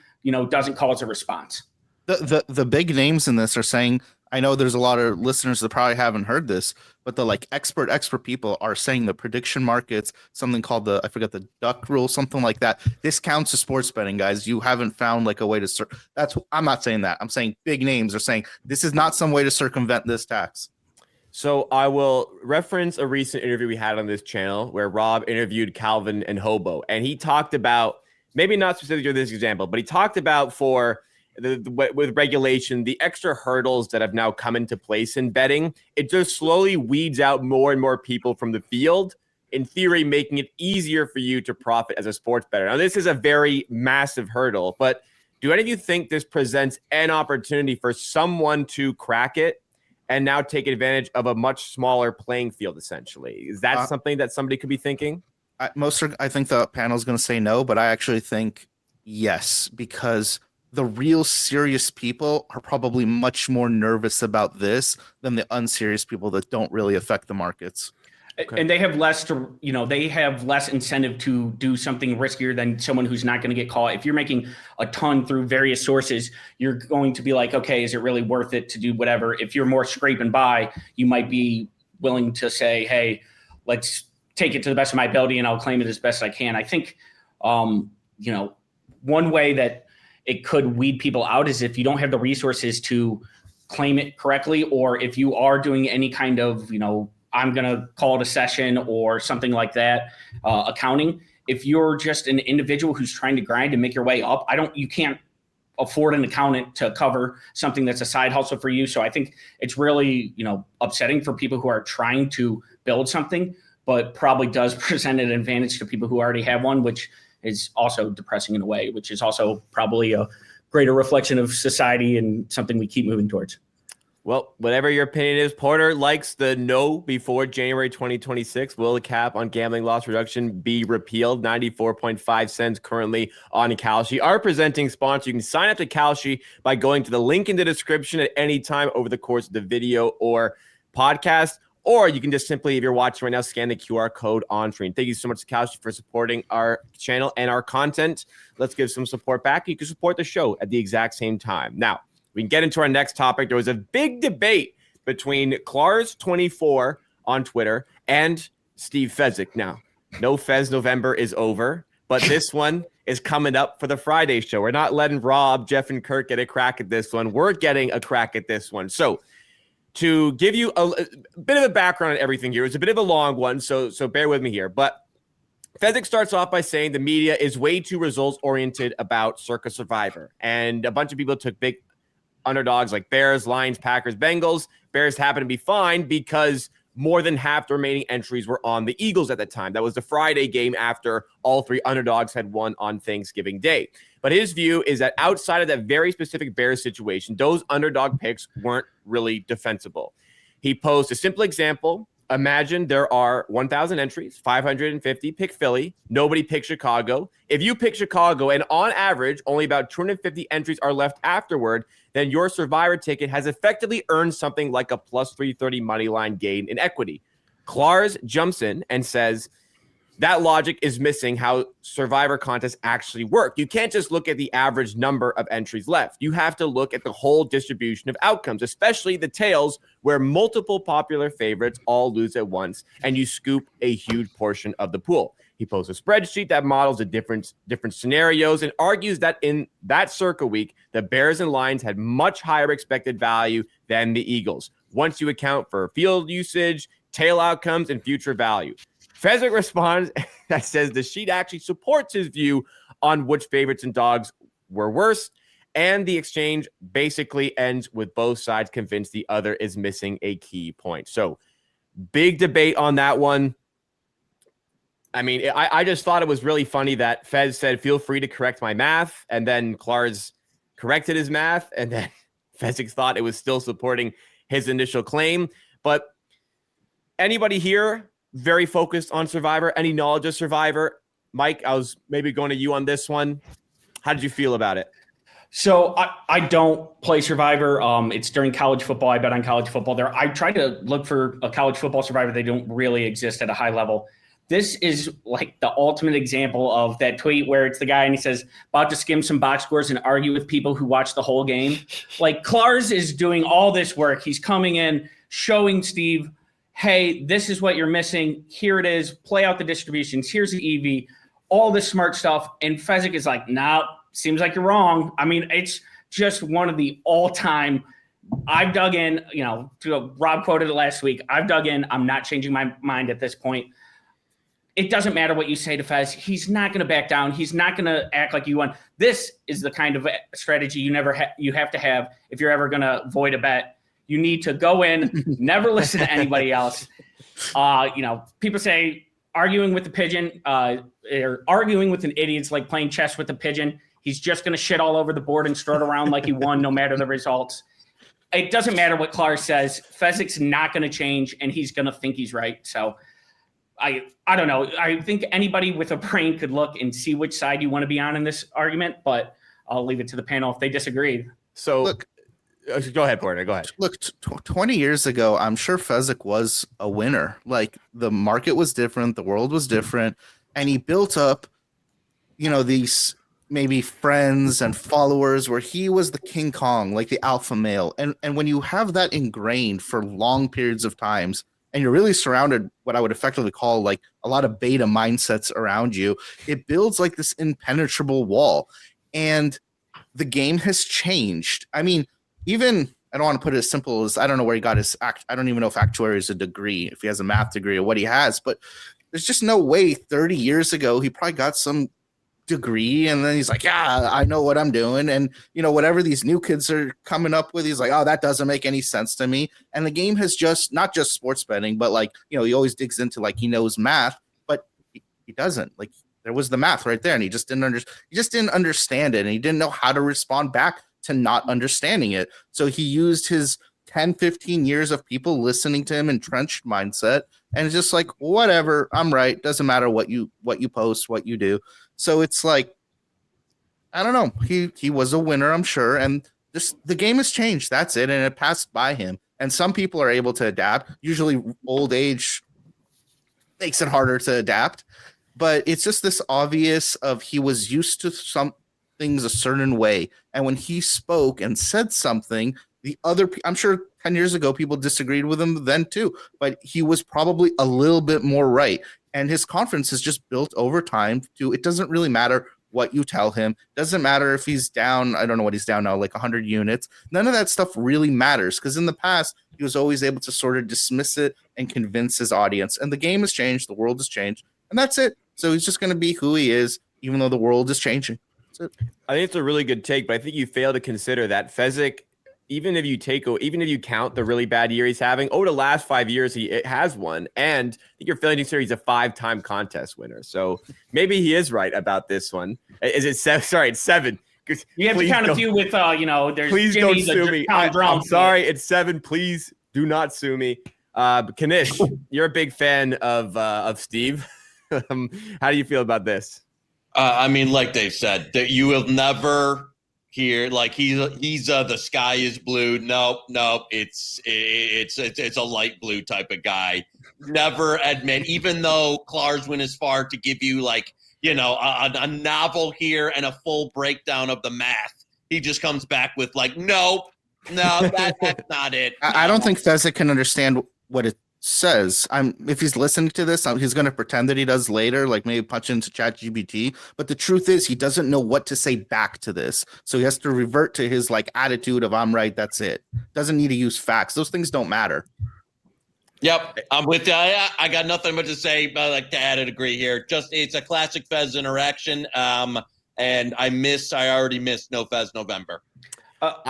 doesn't cause a response. The big names in this are saying, I know there's a lot of listeners that probably haven't heard this, but the expert people are saying the prediction markets, something called the duck rule, something like that. This counts as sports betting, guys. You haven't found a way to I'm not saying that. I'm saying big names are saying this is not some way to circumvent this tax. So I will reference a recent interview we had on this channel where Rob interviewed Calvin and Hobo, and he talked about, maybe not specifically this example, but he talked about with regulation, the extra hurdles that have now come into place in betting. It just slowly weeds out more and more people from the field, in theory, making it easier for you to profit as a sports bettor. Now, this is a very massive hurdle, but do any of you think this presents an opportunity for someone to crack it and now take advantage of a much smaller playing field, essentially? Is that something that somebody could be thinking? I think the panel is going to say no, but I actually think yes, because the real serious people are probably much more nervous about this than the unserious people that don't really affect the markets. Okay. And they have less incentive to do something riskier than someone who's not going to get caught. If you're making a ton through various sources, you're going to be like, okay, is it really worth it to do whatever? If you're more scrape and buy, you might be willing to say, hey, let's take it to the best of my ability and I'll claim it as best I can. I think, one way that it could weed people out is if you don't have the resources to claim it correctly, or if you are doing any kind of, I'm going to call it a session or something like that, accounting. If you're just an individual who's trying to grind and make your way up, you can't afford an accountant to cover something that's a side hustle for you. So I think it's really, upsetting for people who are trying to build something, but probably does present an advantage to people who already have one, which is also depressing in a way, which is also probably a greater reflection of society and something we keep moving towards. Well, whatever your opinion is, Porter likes the no before January 2026. Will the cap on gambling loss reduction be repealed? 94.5 cents currently on Kalshi. Our presenting sponsor, you can sign up to Kalshi by going to the link in the description at any time over the course of the video or podcast. Or you can just simply, if you're watching right now, scan the QR code on screen. Thank you so much to Kalshi for supporting our channel and our content. Let's give some support back. You can support the show at the exact same time. Now, we can get into our next topic. There was a big debate between Clars24 on Twitter and Steve Fezzik. Now, no Fez November is over, but this one is coming up for the Friday show. We're not letting Rob, Jeff, and Kirk get a crack at this one. We're getting a crack at this one. So, to give you a bit of a background on everything here, it's a bit of a long one, so bear with me here. But Fezzik starts off by saying the media is way too results-oriented about Circa Survivor. And a bunch of people took big underdogs like Bears, Lions, Packers, Bengals. Bears happened to be fine because more than half the remaining entries were on the Eagles at the time. That was the Friday game after all three underdogs had won on Thanksgiving Day. But his view is that outside of that very specific Bears situation, those underdog picks weren't really defensible. He posed a simple example. Imagine there are 1,000 entries, 550 pick Philly. Nobody picked Chicago. If you pick Chicago and on average, only about 250 entries are left afterward, then your Survivor ticket has effectively earned something like a plus 330 money line gain in equity. Clars jumps in and says, that logic is missing how Survivor contests actually work. You can't just look at the average number of entries left. You have to look at the whole distribution of outcomes, especially the tails where multiple popular favorites all lose at once and you scoop a huge portion of the pool. He posts a spreadsheet that models the different scenarios and argues that in that Circa week, the Bears and Lions had much higher expected value than the Eagles, once you account for field usage, tail outcomes, and future value. Fezzik responds that says the sheet actually supports his view on which favorites and dogs were worse, and the exchange basically ends with both sides convinced the other is missing a key point. So, big debate on that one. I mean, I just thought it was really funny that Fez said, feel free to correct my math, and then Clars corrected his math, and then Fezzik thought it was still supporting his initial claim. But anybody here very focused on Survivor? Any knowledge of Survivor? Mike, I was maybe going to you on this one. How did you feel about it? So I don't play Survivor. It's during college football. I bet on college football there. I tried to look for a college football Survivor. They don't really exist at a high level. This is like the ultimate example of that tweet where it's the guy and he says, about to skim some box scores and argue with people who watch the whole game. Like Clars is doing all this work. He's coming in, showing Steve, hey, this is what you're missing. Here it is. Play out the distributions. Here's the EV, all this smart stuff. And Fezzik is like, nah, seems like you're wrong. I mean, it's just one of the all-time. I've dug in, Rob quoted it last week. I've dug in. I'm not changing my mind at this point. It doesn't matter what you say to Fez. He's not going to back down. He's not going to act like you won. This is the kind of strategy you have to have if you're ever going to void a bet. You need to go in, never listen to anybody else. People say arguing with the pigeon, or arguing with an idiot's like playing chess with a pigeon. He's just going to shit all over the board and strut around like he won no matter the results. It doesn't matter what Clars says. Fezzik's not going to change, and he's going to think he's right. So I don't know. I think anybody with a brain could look and see which side you want to be on in this argument, but I'll leave it to the panel if they disagree. So look, go ahead, Porter. Go ahead. Look, 20 years ago, I'm sure Fezzik was a winner. Like the market was different, the world was different, and he built up, these maybe friends and followers where he was the King Kong, like the alpha male. And when you have that ingrained for long periods of times, and you're really surrounded what I would effectively call like a lot of beta mindsets around you, it builds like this impenetrable wall. And the game has changed. I mean, even, I don't want to put it as simple as, I don't know where he got his I don't even know if actuary is a degree, if he has a math degree or what he has, but there's just no way 30 years ago, he probably got some degree and then he's like, yeah, I know what I'm doing. And whatever these new kids are coming up with, he's like, oh, that doesn't make any sense to me. And the game has just, not just sports betting, but like, he always digs into like he knows math, but he doesn't. Like there was the math right there and he just didn't understand it, and he didn't know how to respond back to not understanding it. So he used his 10-15 years of people listening to him, entrenched mindset, and it's just like, whatever, I'm right, doesn't matter what you post, what you do. So it's like, I don't know, he was a winner, I'm sure, and the game has changed, that's it, and it passed by him. And some people are able to adapt. Usually old age makes it harder to adapt, but it's just this obvious of he was used to some things a certain way, and when he spoke and said something, I'm sure 10 years ago people disagreed with him then too, but he was probably a little bit more right. And his confidence has just built over time to, it doesn't really matter what you tell him. Doesn't matter if he's down, I don't know what he's down now, like 100 units. None of that stuff really matters, because in the past, he was always able to sort of dismiss it and convince his audience. And the game has changed, the world has changed, and that's it. So he's just going to be who he is, even though the world is changing. That's it. I think it's a really good take, but I think you fail to consider that Fezzik, even if you count the really bad year he's having, over the last 5 years, he has won. And I think you're failing to consider he's a 5-time contest winner. So maybe he is right about this one. Is it 7? Sorry, it's 7. You have to count a few with, there's please Jimmy, don't sue me. I'm sorry, it's 7. Please do not sue me. Knish, you're a big fan of Steve. How do you feel about this? I mean, like Dave said, that you will never hear like he's the sky is blue. Nope. It's a light blue type of guy. Never admit, even though Clars went as far to give you like a novel here and a full breakdown of the math, he just comes back with like, nope, no, that's not it. No. I don't think Fezzik can understand what it says. If he's listening to this, he's going to pretend that he does later, like maybe punch into ChatGPT. But the truth is, he doesn't know what to say back to this, so he has to revert to his like attitude of "I'm right, that's it." Doesn't need to use facts; those things don't matter. Yep, I'm with you. I got nothing but to say, but like to add a degree here. Just it's a classic Fez interaction. And I already missed No Fez November.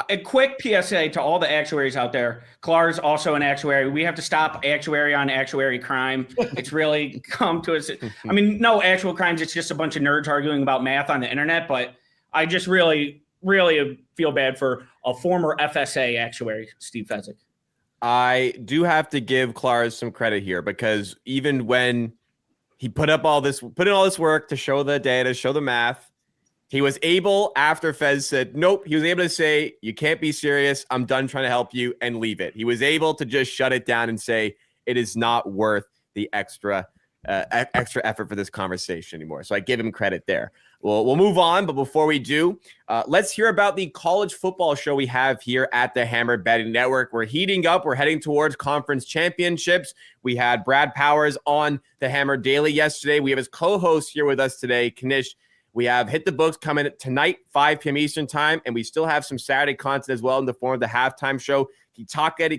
A quick PSA to all the actuaries out there. Clars also an actuary. We have to stop actuary on actuary crime. It's really come to us. I mean, no actual crimes. It's just a bunch of nerds arguing about math on the internet. But I just really, really feel bad for a former FSA actuary, Steve Fezzik. I do have to give Clars some credit here, because even when he put in all this work to show the data, show the math, He was able, after Fez said, nope, he was able to say, you can't be serious. I'm done trying to help you, and leave it. He was able to just shut it down and say, it is not worth the extra effort for this conversation anymore. So I give him credit there. Well, we'll move on. But before we do, let's hear about the college football show we have here at the Hammer Betting Network. We're heating up. We're heading towards conference championships. We had Brad Powers on the Hammer Daily yesterday. We have his co-host here with us today, Knish. We have Hit the Books coming tonight, 5 p.m. Eastern time, and we still have some Saturday content as well in the form of the halftime show. Can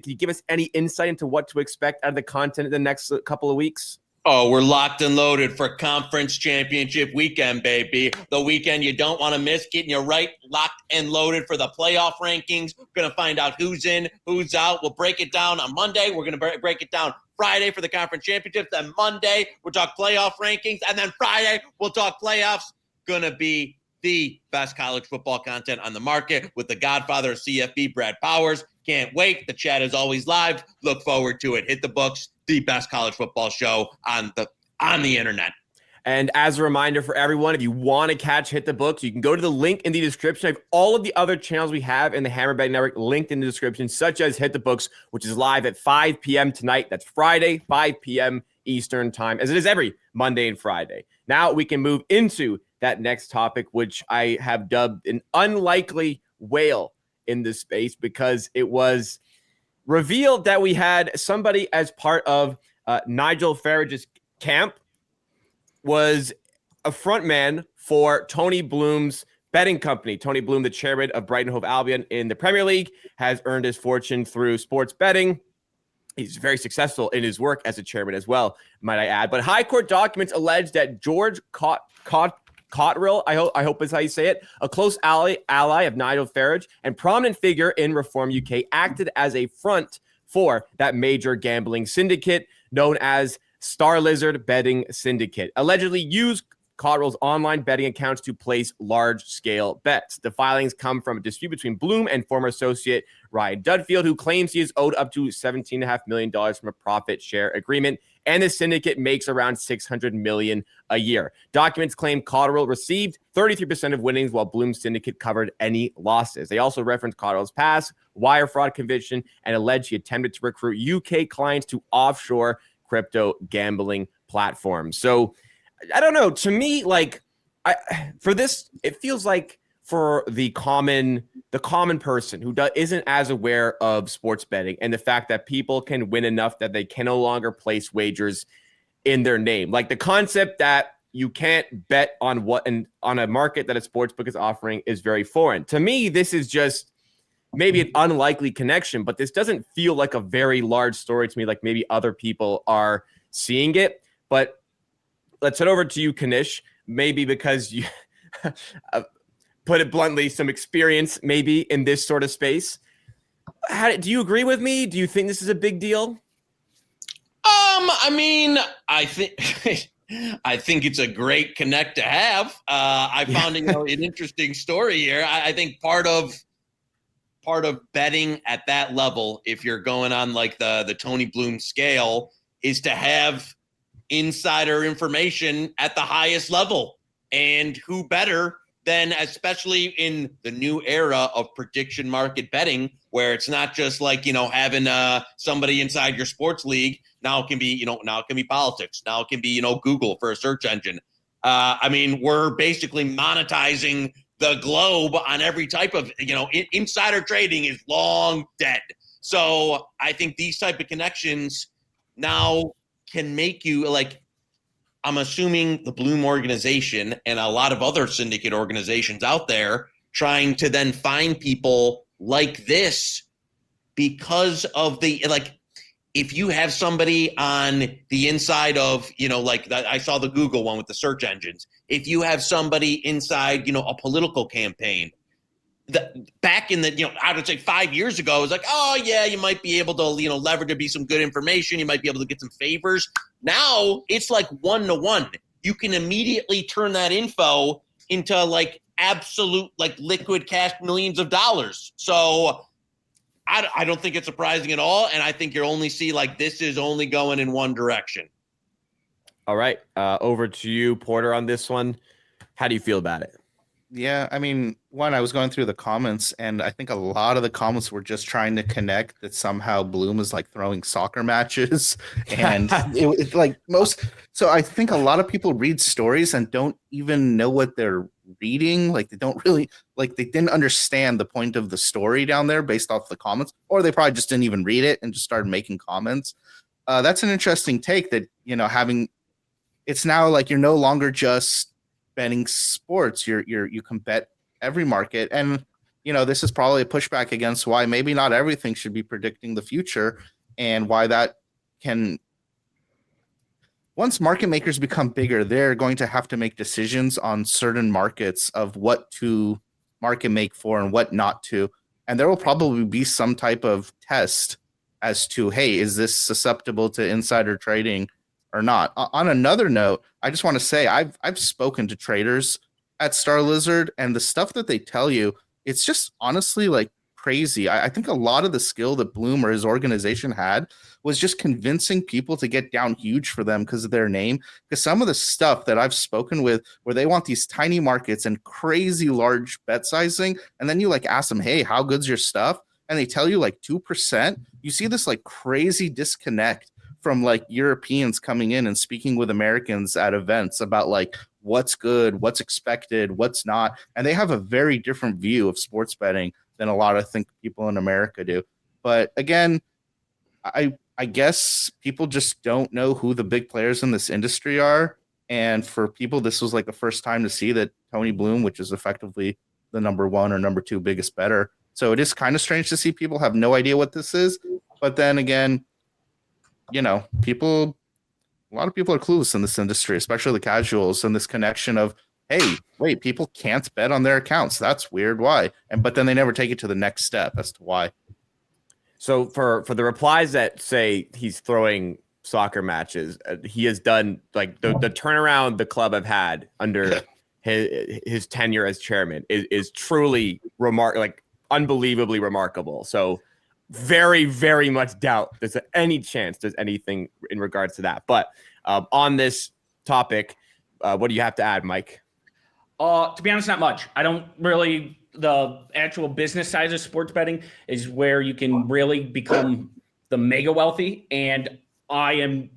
you give us any insight into what to expect out of the content in the next couple of weeks? Oh, we're locked and loaded for conference championship weekend, baby. The weekend you don't want to miss, getting you right, locked and loaded for the playoff rankings. We're going to find out who's in, who's out. We'll break it down on Monday. We're going to break it down Friday for the conference championships. Then Monday, we'll talk playoff rankings. And then Friday, we'll talk playoffs. Going to be the best college football content on the market with the godfather of CFB, Brad Powers. Can't wait. The chat is always live. Look forward to it. Hit the Books, the best college football show on the internet. And as a reminder for everyone, if you want to catch Hit the Books, you can go to the link in the description. I have all of the other channels we have in the Hammer Betting Network linked in the description, such as Hit the Books, which is live at 5 p.m. tonight. That's Friday, 5 p.m. Eastern time, as it is every Monday and Friday. Now we can move into that next topic, which I have dubbed an unlikely whale in this space, because it was revealed that we had somebody as part of Nigel Farage's camp was a front man for Tony Bloom's betting company. Tony Bloom, the chairman of Brighton Hove Albion in the Premier League, has earned his fortune through sports betting. He's very successful in his work as a chairman as well, might I add. But high court documents allege that George Cotterill, I hope is how you say it, a close ally of Nigel Farage and prominent figure in Reform UK, acted as a front for that major gambling syndicate known as Star Lizard Betting Syndicate, allegedly used Cotterill's online betting accounts to place large-scale bets. The filings come from a dispute between Bloom and former associate Ryan Dudfield, who claims he is owed up to $17.5 million from a profit share agreement, and the syndicate makes around $600 million a year. Documents claim Cotterill received 33% of winnings, while Bloom's syndicate covered any losses. They also reference Cotterill's past wire fraud conviction and allege he attempted to recruit UK clients to offshore crypto gambling platforms. So I don't know. To me, it feels like for the common person who isn't as aware of sports betting and the fact that people can win enough that they can no longer place wagers in their name. Like the concept that you can't bet on on a market that a sportsbook is offering is very foreign. To me, this is just maybe an unlikely connection, but this doesn't feel like a very large story to me, like maybe other people are seeing it. But let's head over to you, Knish, maybe because you put it bluntly, some experience maybe in this sort of space. Do you agree with me? Do you think this is a big deal? I mean, I think I think it's a great connect to have. I found an interesting story here. I think part of betting at that level, if you're going on like the Tony Bloom scale, is to have insider information at the highest level. And who better than, especially in the new era of prediction market betting, where it's not just like, having somebody inside your sports league. Now it can be, now it can be politics. Now it can be, Google for a search engine. I mean, we're basically monetizing the globe on every type of, insider trading is long dead. So I think these type of connections now can make you, like, I'm assuming the Bloom organization and a lot of other syndicate organizations out there trying to then find people like this because of if you have somebody on the inside of, I saw the Google one with the search engines. If you have somebody inside, a political campaign, back in the, I would say 5 years ago, it was like, oh yeah, you might be able to, leverage to be some good information. You might be able to get some favors. Now it's like 1-to-1. You can immediately turn that info into absolute liquid cash, millions of dollars. So I don't think it's surprising at all. And I think you'll only see this is only going in one direction. All right. Over to you, Porter, on this one. How do you feel about it? Yeah, I mean, I was going through the comments, and I think a lot of the comments were just trying to connect that somehow Bloom is like throwing soccer matches, and it's like most. So I think a lot of people read stories and don't even know what they're reading. Like they don't really like they didn't understand the point of the story down there based off the comments, or they probably just didn't even read it and just started making comments. That's an interesting take. That having it's now like you're no longer just betting sports. You can bet every market, and this is probably a pushback against why maybe not everything should be predicting the future, and why that can. Once market makers become bigger, they're going to have to make decisions on certain markets of what to market make for and what not to, and there will probably be some type of test as to, hey, is this susceptible to insider trading or not. On another note, I just want to say I've spoken to traders at Star Lizard, and the stuff that they tell you, it's just honestly like crazy. I think a lot of the skill that Bloom or his organization had was just convincing people to get down huge for them because of their name. Because some of the stuff that I've spoken with, where they want these tiny markets and crazy large bet sizing, and then you like ask them, hey, how good's your stuff? And they tell you like 2%. You see this like crazy disconnect from like Europeans coming in and speaking with Americans at events about like what's good, what's expected, what's not. And they have a very different view of sports betting than a lot of people in America do. But again, I guess people just don't know who the big players in this industry are. And for people, this was like the first time to see that Tony Bloom, which is effectively the number 1 or number 2 biggest bettor. So it is kind of strange to see people have no idea what this is. But then again, a lot of people are clueless in this industry, especially the casuals, and this connection of, hey, wait, people can't bet on their accounts. That's weird. Why? But then they never take it to the next step as to why. So for the replies that say he's throwing soccer matches, he has done like the turnaround the club have had under his tenure as chairman is truly unbelievably remarkable. So very, very much doubt there's any chance there's anything in regards to that. But on this topic, what do you have to add, Mike? To be honest, not much. I don't really. The actual business side of sports betting is where you can really become the mega wealthy, and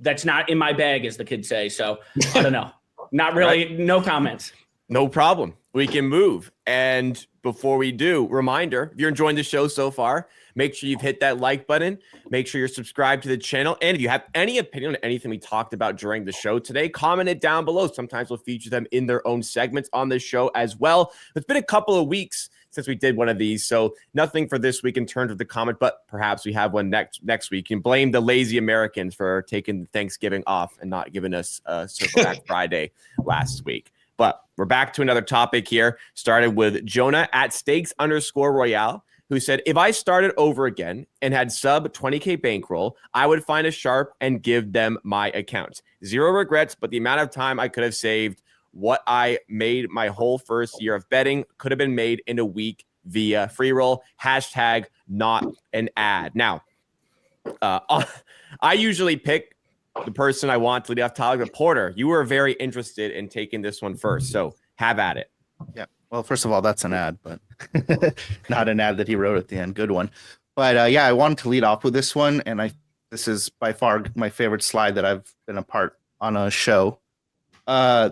that's not in my bag, as the kids say. So I don't know. Not really. Right. No comments. No problem. We can move. And before we do, reminder, if you're enjoying the show so far, make sure you've hit that like button. Make sure you're subscribed to the channel. And if you have any opinion on anything we talked about during the show today, comment it down below. Sometimes we'll feature them in their own segments on this show as well. It's been a couple of weeks since we did one of these, so nothing for this week in terms of the comment, but perhaps we have one next week. You can blame the lazy Americans for taking Thanksgiving off and not giving us Circle Back Friday last week. But we're back to another topic here. Started with Jonah at Stakes_Royale, who said, if I started over again and had sub 20K bankroll, I would find a sharp and give them my account. Zero regrets, but the amount of time I could have saved, what I made my whole first year of betting could have been made in a week via free roll. Hashtag not an ad. Now, I usually pick the person I want to lead off topic, but Porter, you were very interested in taking this one first, so have at it. Yeah. Well, first of all, that's an ad, but not an ad that he wrote at the end. Good one. But I wanted to lead off with this one, and this is by far my favorite slide that I've been a part on a show.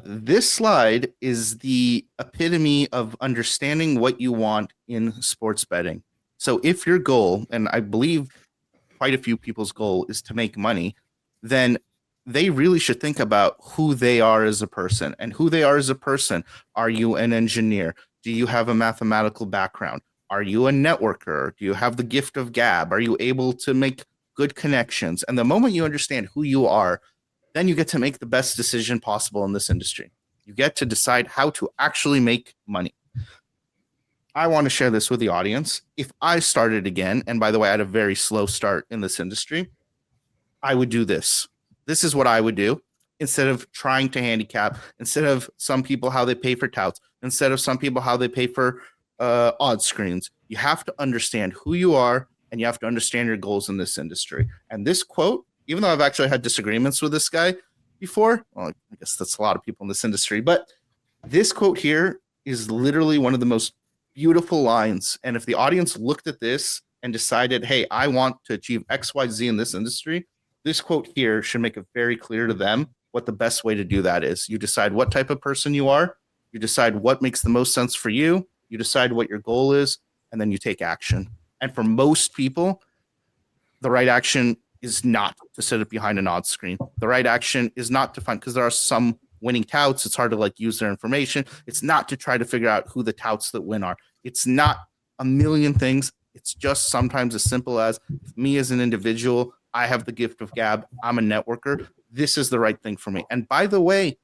This slide is the epitome of understanding what you want in sports betting. So if your goal, and I believe quite a few people's goal, is to make money, then they really should think about who they are as a person. And who they are as a person. Are you an engineer? Do you have a mathematical background? Are you a networker? Do you have the gift of gab? Are you able to make good connections? And the moment you understand who you are, then you get to make the best decision possible in this industry. You get to decide how to actually make money. I want to share this with the audience. If I started again, and by the way, I had a very slow start in this industry, I would do this. This is what I would do. Instead of trying to handicap, instead of some people how they pay for touts, instead of some people how they pay for odds screens, you have to understand who you are, and you have to understand your goals in this industry. And this quote, even though I've actually had disagreements with this guy before, well, I guess that's a lot of people in this industry, but this quote here is literally one of the most beautiful lines. And if the audience looked at this and decided, hey, I want to achieve XYZ in this industry, this quote here should make it very clear to them what the best way to do that is. You decide what type of person you are, you decide what makes the most sense for you, you decide what your goal is, and then you take action. And for most people, the right action is not to sit it behind an odds screen. The right action is not to find, because there are some winning touts, it's hard to like use their information. It's not to try to figure out who the touts that win are. It's not a million things. It's just sometimes as simple as me as an individual, I have the gift of gab, I'm a networker, this is the right thing for me. And by the way,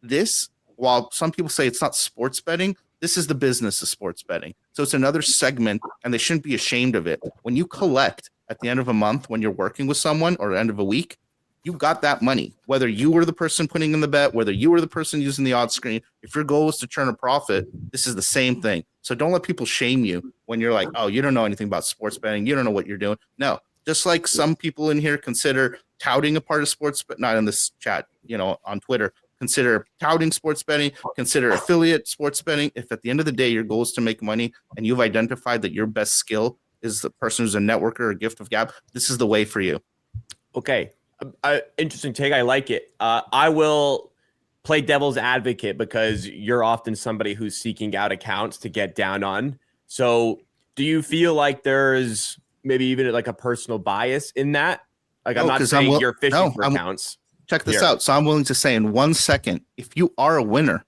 this, while some people say it's not sports betting, this is the business of sports betting. So it's another segment, and they shouldn't be ashamed of it. When you collect at the end of a month, when you're working with someone, or the end of a week, you got that money. Whether you were the person putting in the bet, whether you were the person using the odds screen, if your goal is to turn a profit, this is the same thing. So don't let people shame you when you're like, oh, you don't know anything about sports betting, you don't know what you're doing. No, just like some people in here consider touting a part of sports, but not in this chat, on Twitter, consider touting sports betting, consider affiliate sports betting. If at the end of the day, your goal is to make money and you've identified that your best skill is the person who's a networker or gift of gab, this is the way for you. Okay. Interesting take. I like it. I will play devil's advocate because you're often somebody who's seeking out accounts to get down on. So do you feel like there's maybe even like a personal bias in that? Like, I'm not saying you're fishing for accounts. Check this out. So I'm willing to say in 1 second, if you are a winner,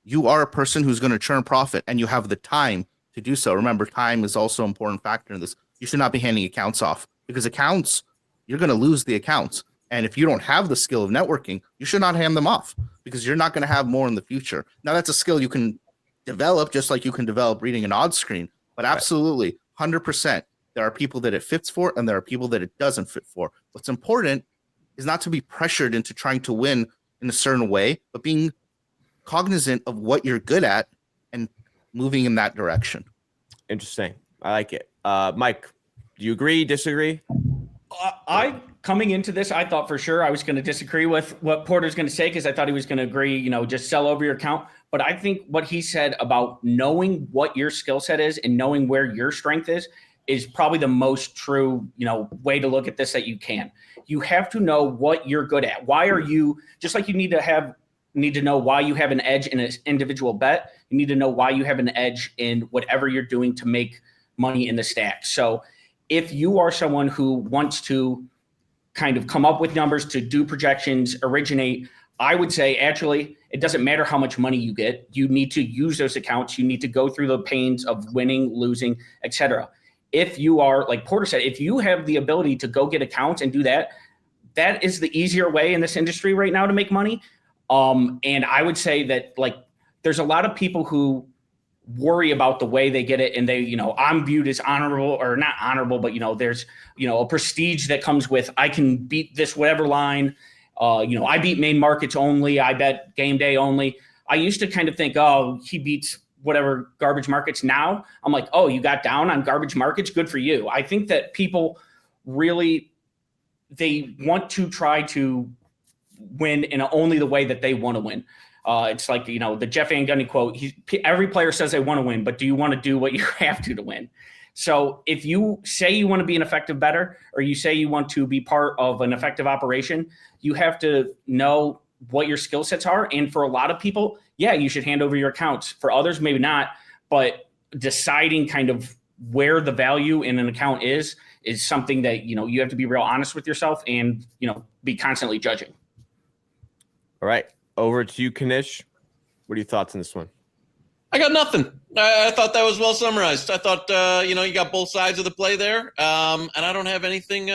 you are a person who's going to churn profit and you have the time to do so. Remember, time is also an important factor in this. You should not be handing accounts off because accounts, you're going to lose the accounts. And if you don't have the skill of networking, you should not hand them off because you're not going to have more in the future. Now, that's a skill you can develop just like you can develop reading an odds screen. But absolutely, 100%, there are people that it fits for and there are people that it doesn't fit for. What's important is not to be pressured into trying to win in a certain way, but being cognizant of what you're good at and moving in that direction. Interesting. I like it. Mike, do you agree, disagree? Coming into this, I thought for sure I was going to disagree with what Porter's going to say because I thought he was going to agree, just sell over your account. But I think what he said about knowing what your skill set is and knowing where your strength is probably the most true, way to look at this that you can. You have to know what you're good at. Why are you, just like you need to know why you have an edge in an individual bet, you need to know why you have an edge in whatever you're doing to make money in the stack. So if you are someone who wants to kind of come up with numbers, to do projections, originate, I would say actually it doesn't matter how much money you get. You need to use those accounts. You need to go through the pains of winning, losing, etc. If you are, like Porter said, if you have the ability to go get accounts and do that, that is the easier way in this industry right now to make money. And I would say that there's a lot of people who worry about the way they get it. And they, I'm viewed as honorable or not honorable, but there's, a prestige that comes with, I can beat this, whatever line, I beat main markets only. I bet game day only. I used to kind of think, oh, he beats whatever garbage markets. Now I'm like, oh, you got down on garbage markets. Good for you. I think that people really, they want to try to win in only the way that they want to win. It's like, the Jeff Van Gundy quote, every player says they want to win, but do you want to do what you have to win? So if you say you want to be an effective bettor, or you say you want to be part of an effective operation, you have to know what your skill sets are. And for a lot of people, yeah, you should hand over your accounts. For others, maybe not, but deciding kind of where the value in an account is something that, you have to be real honest with yourself and, be constantly judging. All right. Over to you, Knish. What are your thoughts on this one? I got nothing. I thought that was well summarized. I thought, you got both sides of the play there. And I don't have anything,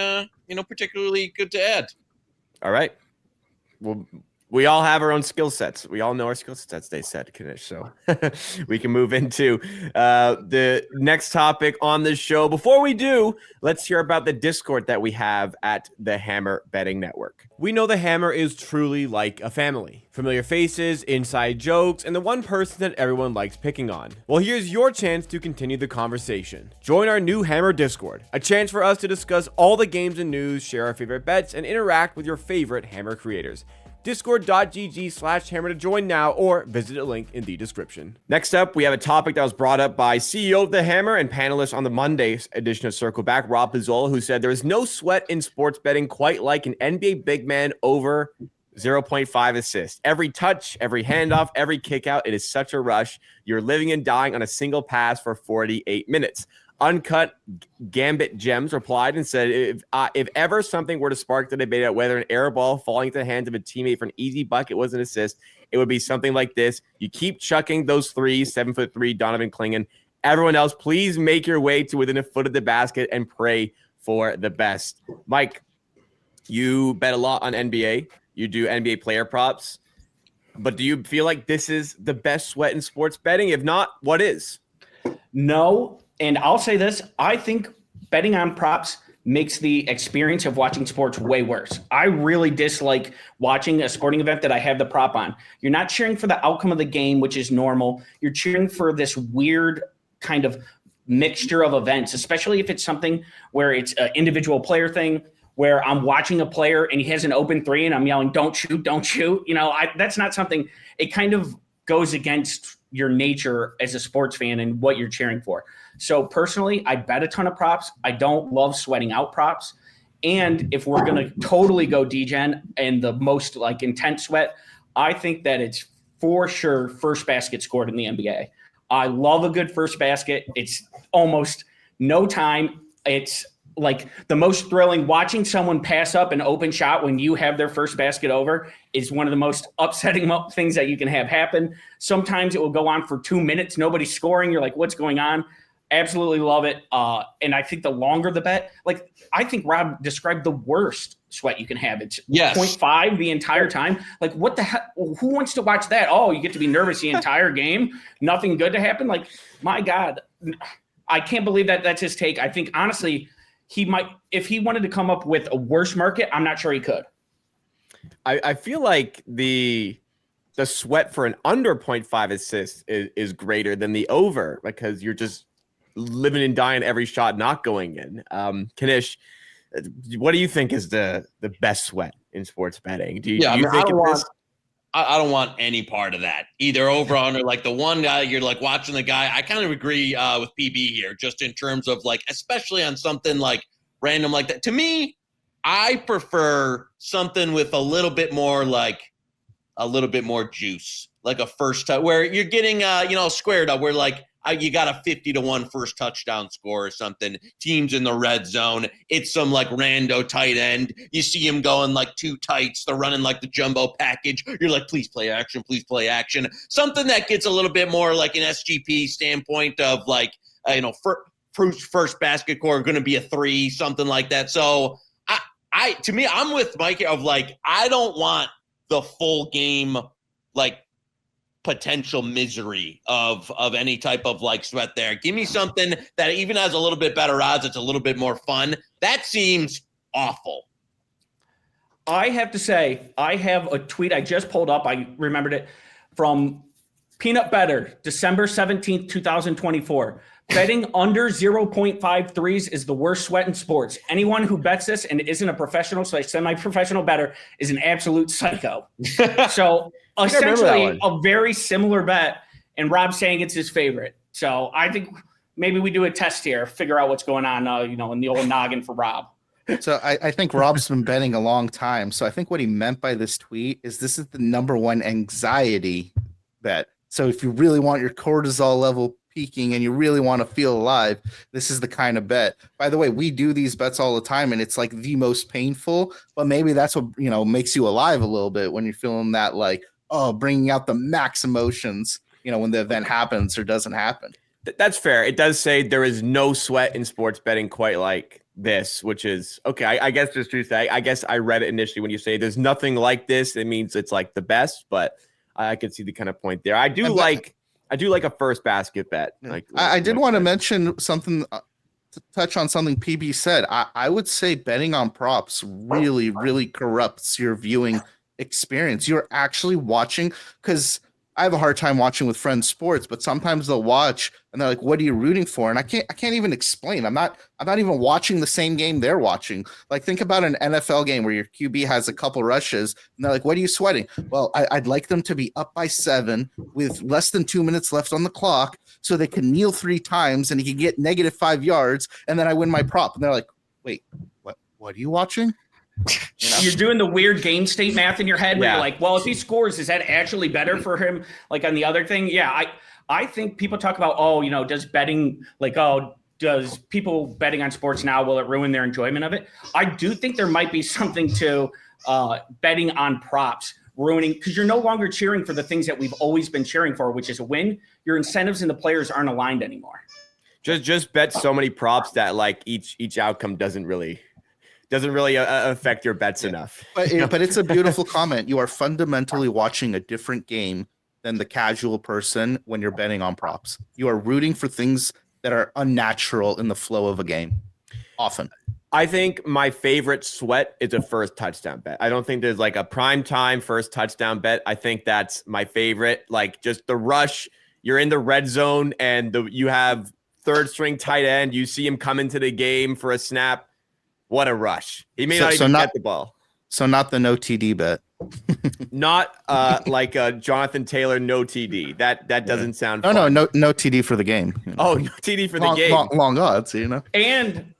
particularly good to add. All right. Well, we all have our own skill sets. We all know our skill sets, they said, Knish. So we can move into the next topic on this show. Before we do, let's hear about the Discord that we have at the Hammer Betting Network. We know the Hammer is truly like a family. Familiar faces, inside jokes, and the one person that everyone likes picking on. Well, here's your chance to continue the conversation. Join our new Hammer Discord, a chance for us to discuss all the games and news, share our favorite bets, and interact with your favorite Hammer creators. discord.gg/hammer to join now, or visit a link in the description. Next up, we have a topic that was brought up by CEO of the Hammer and panelist on the Monday's edition of Circle Back, Rob Pizzola, who said there is no sweat in sports betting quite like an NBA big man over 0.5 assists. Every touch, every handoff, every kick out, it is such a rush. You're living and dying on a single pass for 48 minutes. Uncut Gambit Gems replied and said, if ever something were to spark the debate about whether an air ball falling into the hands of a teammate for an easy bucket was an assist, it would be something like this. You keep chucking those threes, 7'3" Donovan Clingan. Everyone else, please make your way to within a foot of the basket and pray for the best. Mike, you bet a lot on NBA. You do NBA player props. But do you feel like this is the best sweat in sports betting? If not, what is? No. And I'll say this, I think betting on props makes the experience of watching sports way worse. I really dislike watching a sporting event that I have the prop on. You're not cheering for the outcome of the game, which is normal. You're cheering for this weird kind of mixture of events, especially if it's something where it's an individual player thing, where I'm watching a player and he has an open three and I'm yelling, don't shoot, don't shoot. That's not something, it kind of goes against your nature as a sports fan and what you're cheering for. So personally, I bet a ton of props. I don't love sweating out props. And if we're going to totally go degen and the most like intense sweat, I think that it's for sure first basket scored in the NBA. I love a good first basket. It's almost no time. It's like the most thrilling. Watching someone pass up an open shot when you have their first basket over is one of the most upsetting things that you can have happen. Sometimes it will go on for 2 minutes. Nobody's scoring. You're like, what's going on? Absolutely love it. And I think the longer the bet, like I think Rob described the worst sweat you can have. It's 0.5 the entire time. Like what the hell? Who wants to watch that? Oh, you get to be nervous the entire game. Nothing good to happen. Like, my God, I can't believe that that's his take. I think honestly, he might, if he wanted to come up with a worse market, I'm not sure he could. I feel like the sweat for an under 0.5 assist is greater than the over, because you're just living and dying every shot not going in. Knish, what do you think is the best sweat in sports betting? Do you think I don't want any part of that, either over or under. Like the one guy, you're like watching the guy. I kind of agree with PB here, just in terms of like, especially on something like random like that. To me, I prefer something with a little bit more juice, like a first touch where you're getting squared up, where like you got a 50-1 first touchdown score or something. Teams in the red zone. It's some like rando tight end. You see him going like two tights. They're running like the jumbo package. You're like, please play action. Please play action. Something that gets a little bit more like an SGP standpoint of like, first basket core going to be a 3, something like that. So to me, I'm with Mike of like, I don't want the full game, like, potential misery of any type of like sweat there. Give me something that even has a little bit better odds. It's a little bit more fun. That seems awful. I have to say, I have a tweet I just pulled up. I remembered it from Peanutbettor, December 17th, 2024. Betting under 0.5 threes is the worst sweat in sports. Anyone who bets this and isn't a professional, so semi-professional bettor, is an absolute psycho. So essentially a very similar bet, and Rob's saying it's his favorite. So I think maybe we do a test here, figure out what's going on, in the old noggin for Rob. So I think Rob's been betting a long time. So I think what he meant by this tweet is this is the number one anxiety bet. So if you really want your cortisol level peaking and you really want to feel alive, this is the kind of bet. By the way, we do these bets all the time, and it's like the most painful, but maybe that's what, makes you alive a little bit when you're feeling that like, bringing out the max emotions, when the event happens or doesn't happen. That's fair. It does say there is no sweat in sports betting quite like this, which is okay. I guess there's truth. I guess I read it initially when you say there's nothing like this. It means it's like the best, but I could see the kind of point there. I do like a first basket bet. Like I did want to mention something, to touch on something PB said. I would say betting on props really, really corrupts your viewing experience. You're actually watching, because I have a hard time watching with friends sports, but sometimes they'll watch and they're like, "What are you rooting for?" And I can't even explain. I'm not even watching the same game they're watching. Like, think about an NFL game where your QB has a couple rushes and they're like, "What are you sweating?" Well, I'd like them to be up by 7 with less than 2 minutes left on the clock so they can kneel 3 times and he can get -5 yards and then I win my prop. And they're like, "Wait, what are you watching?" You know? You're doing the weird game state math in your head where you're like, well, if he scores, is that actually better for him? Like on the other thing? Yeah, I think people talk about, does betting, does people betting on sports now, will it ruin their enjoyment of it? I do think there might be something to betting on props ruining, because you're no longer cheering for the things that we've always been cheering for, which is a win. Your incentives and the players aren't aligned anymore. Just bet so many props that like each outcome doesn't really affect your bets enough. But it's a beautiful comment. You are fundamentally watching a different game than the casual person when you're betting on props. You are rooting for things that are unnatural in the flow of a game. Often. I think my favorite sweat is a first touchdown bet. I don't think there's like a prime time first touchdown bet. I think that's my favorite. Like just the rush, you're in the red zone and you have third string tight end. You see him come into the game for a snap. What a rush. He may not even get the ball. So not the no TD bet. Not like a Jonathan Taylor no TD. That doesn't sound fun. No TD for the game. You know? Oh, no TD for the game. Long odds, you know. And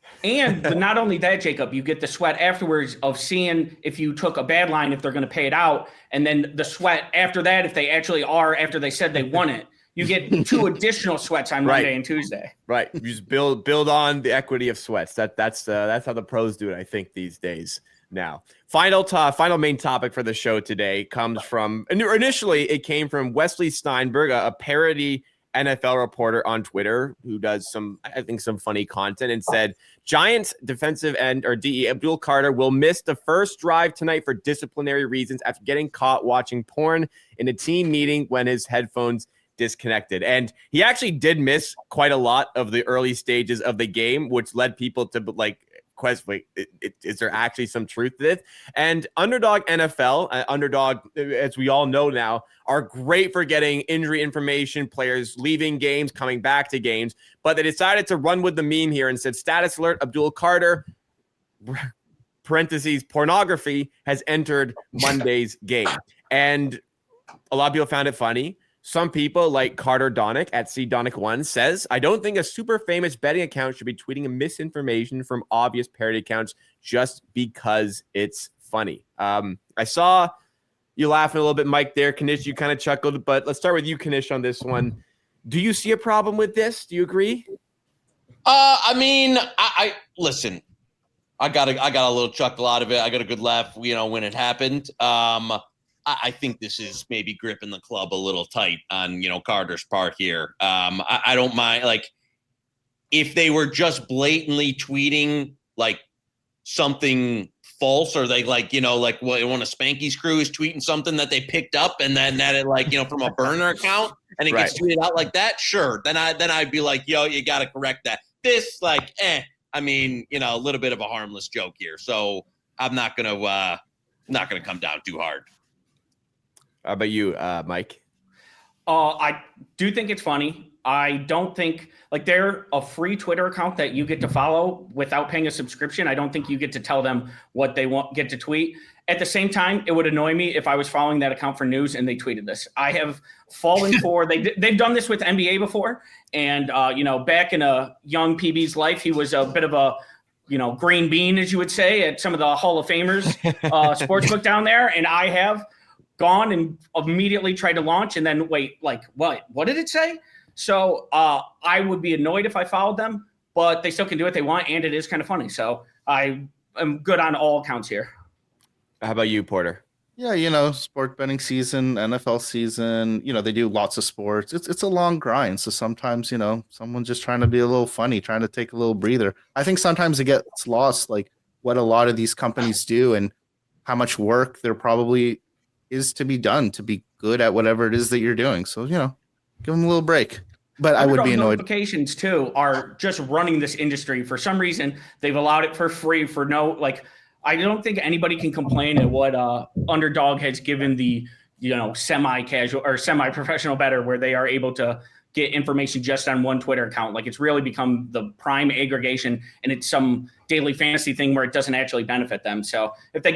not only that, Jacob, you get the sweat afterwards of seeing if you took a bad line, if they're going to pay it out. And then the sweat after that, if they actually are, after they said they won it. You get 2 additional sweats on Monday and Tuesday. Right. You just build on the equity of sweats. That's how the pros do it, I think, these days now. Final main topic for the show today comes from, initially it came from Wesley Steinberg, a parody NFL reporter on Twitter who does some funny content, and said Giants defensive end or DE Abdul Carter will miss the first drive tonight for disciplinary reasons after getting caught watching porn in a team meeting when his headphones disconnected. And he actually did miss quite a lot of the early stages of the game, which led people to like question, is there actually some truth to this? And Underdog NFL, Underdog, as we all know now, are great for getting injury information, players leaving games, coming back to games, but they decided to run with the meme here and said, status alert, Abdul Carter, parentheses, pornography, has entered Monday's game. And a lot of people found it funny. Some people, like Carter Donick at CDonick1, says, I don't think a super famous betting account should be tweeting misinformation from obvious parody accounts just because it's funny. I saw you laughing a little bit, Mike, there. Knish, you kind of chuckled, but let's start with you, Knish, on this one. Do you see a problem with this? Do you agree? I mean, I listen, I got a little chuckle out of it. I got a good laugh, when it happened. I think this is maybe gripping the club a little tight on, Carter's part here. I don't mind, like, if they were just blatantly tweeting, like, something false, or they, like, like one of Spanky's crew is tweeting something that they picked up and then that it, like, from a burner account and it gets tweeted out like that, sure. Then I'd be like, yo, you got to correct that. This, like, I mean, a little bit of a harmless joke here. So I'm not going to come down too hard. How about you, Mike? I do think it's funny. I don't think, like, they're a free Twitter account that you get to follow without paying a subscription. I don't think you get to tell them what they get to tweet. At the same time, it would annoy me if I was following that account for news and they tweeted this. I have fallen for, they've done this with NBA before. And, back in a young PB's life, he was a bit of a, green bean, as you would say, at some of the Hall of Famers sportsbook down there. And I have gone and immediately tried to launch and then wait, like, what did it say? So I would be annoyed if I followed them, but they still can do what they want, and it is kind of funny. So I am good on all accounts here. How about you, Porter? Yeah, sport betting season, NFL season, they do lots of sports. It's a long grind. So sometimes, someone's just trying to be a little funny, trying to take a little breather. I think sometimes it gets lost, like what a lot of these companies do and how much work there probably is to be done to be good at whatever it is that you're doing. So, give them a little break. But I would be annoyed. Notifications too are just running this industry. For some reason, they've allowed it for free for no, like, I don't think anybody can complain at what Underdog has given the semi-casual or semi-professional bettor where they are able to get information just on one Twitter account. Like it's really become the prime aggregation, and it's some daily fantasy thing where it doesn't actually benefit them. So if they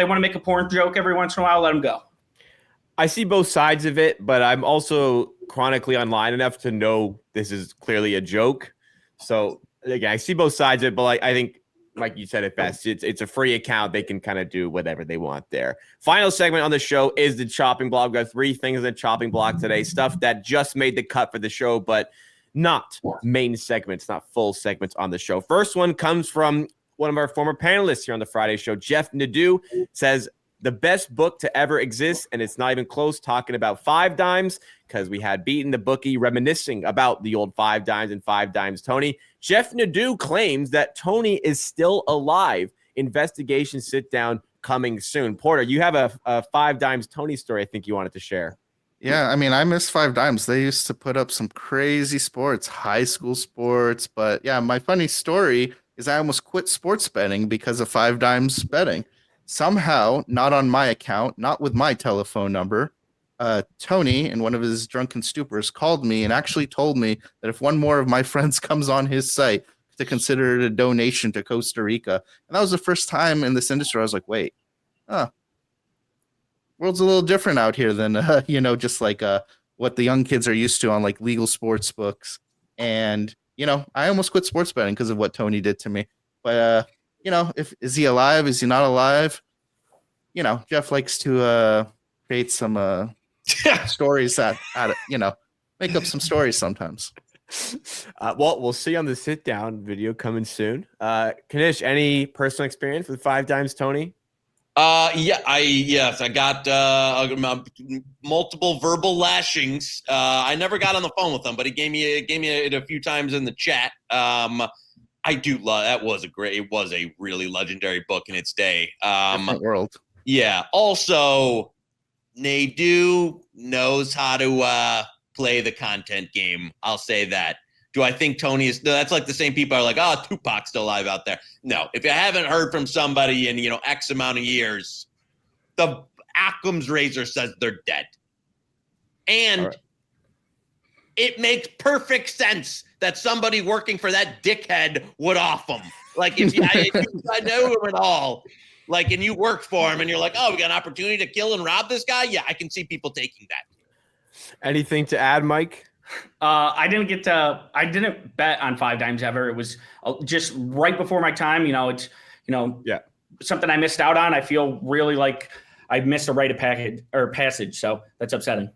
want to make a porn joke every once in a while, let them go. I see both sides of it, but I'm also chronically online enough to know this is clearly a joke. So again, I see both sides of it, but I think, like you said it best, it's a free account. They can kind of do whatever they want there. Final segment on the show is the chopping block. We've got 3 things in the chopping block today, stuff that just made the cut for the show, but not main segments, not full segments on the show. First one comes from one of our former panelists here on the Friday show. Jeff Nadeau says, the best book to ever exist, and it's not even close, talking about 5 dimes, because we had Beaten the Bookie reminiscing about the old 5 dimes and 5 dimes Tony. Jeff Nadeau claims that Tony is still alive. Investigation sit down coming soon. Porter, you have a 5 dimes Tony story I think you wanted to share. Yeah, I mean, I miss 5 dimes. They used to put up some crazy sports, high school sports. But yeah, my funny story is I almost quit sports betting because of 5 dimes betting. Somehow, not on my account, not with my telephone number, Tony, in one of his drunken stupors, called me and actually told me that if one more of my friends comes on his site, to consider it a donation to Costa Rica. And that was the first time in this industry I was like, wait, world's a little different out here than, just like what the young kids are used to on like legal sports books. And, I almost quit sports betting because of what Tony did to me. But, is he alive? Is he not alive? Jeff likes to create some stories that, make up some stories sometimes. Well, we'll see on the sit down video coming soon. Knish, any personal experience with 5 dimes Tony? I got multiple verbal lashings. I never got on the phone with him, but he gave me it a few times in the chat. I do love that. It was a really legendary book in its day. Different world. Yeah. Also, Nadeau knows how to play the content game. I'll say that. Do I think Tony is? That's like the same people are like, oh, Tupac's still alive out there. No, if you haven't heard from somebody in X amount of years, the Occam's razor says they're dead, and it makes perfect sense that somebody working for that dickhead would off them. Like if I know him at all, like, and you work for him, and you're like, oh, we got an opportunity to kill and rob this guy. Yeah, I can see people taking that. Anything to add, Mike? I didn't bet on 5 dimes ever. It was just right before my time. It's something I missed out on. I feel really like I missed a rite of passage. So that's upsetting.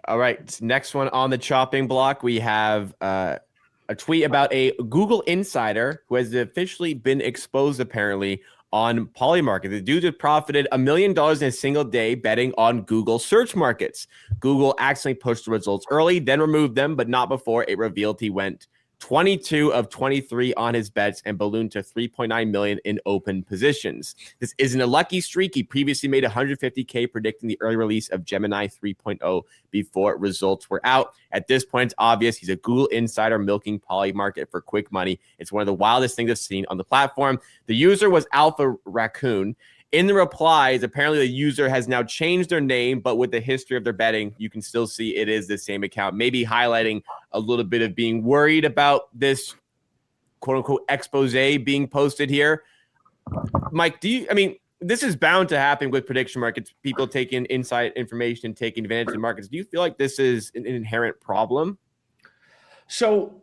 All right. Next one on the chopping block, we have a tweet about a Google insider who has officially been exposed apparently on Polymarket. The dude had profited $1 million in a single day betting on Google search markets. Google accidentally pushed the results early, then removed them, but not before it revealed he went 22 of 23 on his bets and ballooned to 3.9 million in open positions. This isn't a lucky streak. He previously made 150K predicting the early release of Gemini 3.0 before results were out. At this point, it's obvious he's a Google insider milking Polymarket for quick money. It's one of the wildest things I've seen on the platform. The user was Alpha Raccoon. In the replies, apparently the user has now changed their name, but with the history of their betting, you can still see it is the same account, maybe highlighting a little bit of being worried about this quote-unquote expose being posted here. Mike, this is bound to happen with prediction markets, people taking inside information and taking advantage of the markets. Do you feel like this is an inherent problem? So,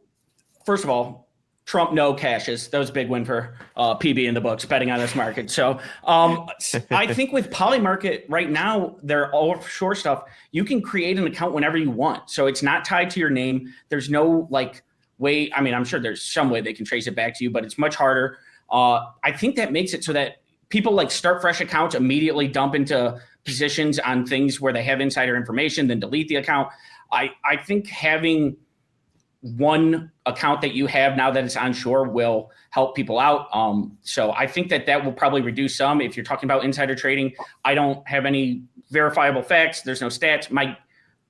first of all, Trump no cashes. That was a big win for PB in the books, betting on this market. So I think with Polymarket right now, their offshore stuff, you can create an account whenever you want. So it's not tied to your name. There's no way. I mean, I'm sure there's some way they can trace it back to you, but it's much harder. I think that makes it so that people start fresh accounts, immediately dump into positions on things where they have insider information, then delete the account. I think having one account that you have now that it's onshore will help people out. So I think that will probably reduce some. If you're talking about insider trading, I don't have any verifiable facts. There's no stats. My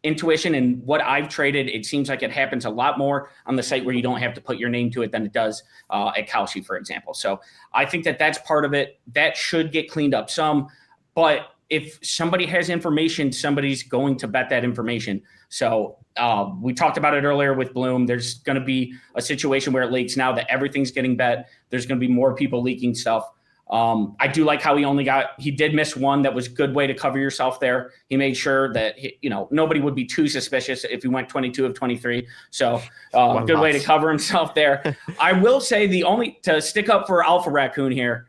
intuition and what I've traded, it seems like it happens a lot more on the site where you don't have to put your name to it than it does at Kalshi, for example. So I think that's part of it. That should get cleaned up some. But if somebody has information, somebody's going to bet that information. So we talked about it earlier with Bloom. There's going to be a situation where it leaks now that everything's getting bet. There's going to be more people leaking stuff. I do like how he did miss one. That was a good way to cover yourself there. He made sure that, nobody would be too suspicious if he went 22 of 23. So good way to cover himself there. I will say to stick up for Alpha Raccoon here,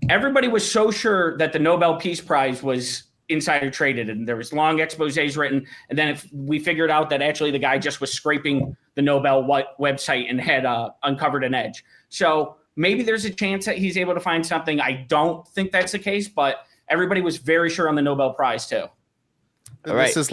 everybody was so sure that the Nobel Peace Prize was insider traded, and there was long exposés written. And then if we figured out that actually the guy just was scraping the Nobel website and had uncovered an edge. So maybe there's a chance that he's able to find something. I don't think that's the case, but everybody was very sure on the Nobel Prize too. All right. This is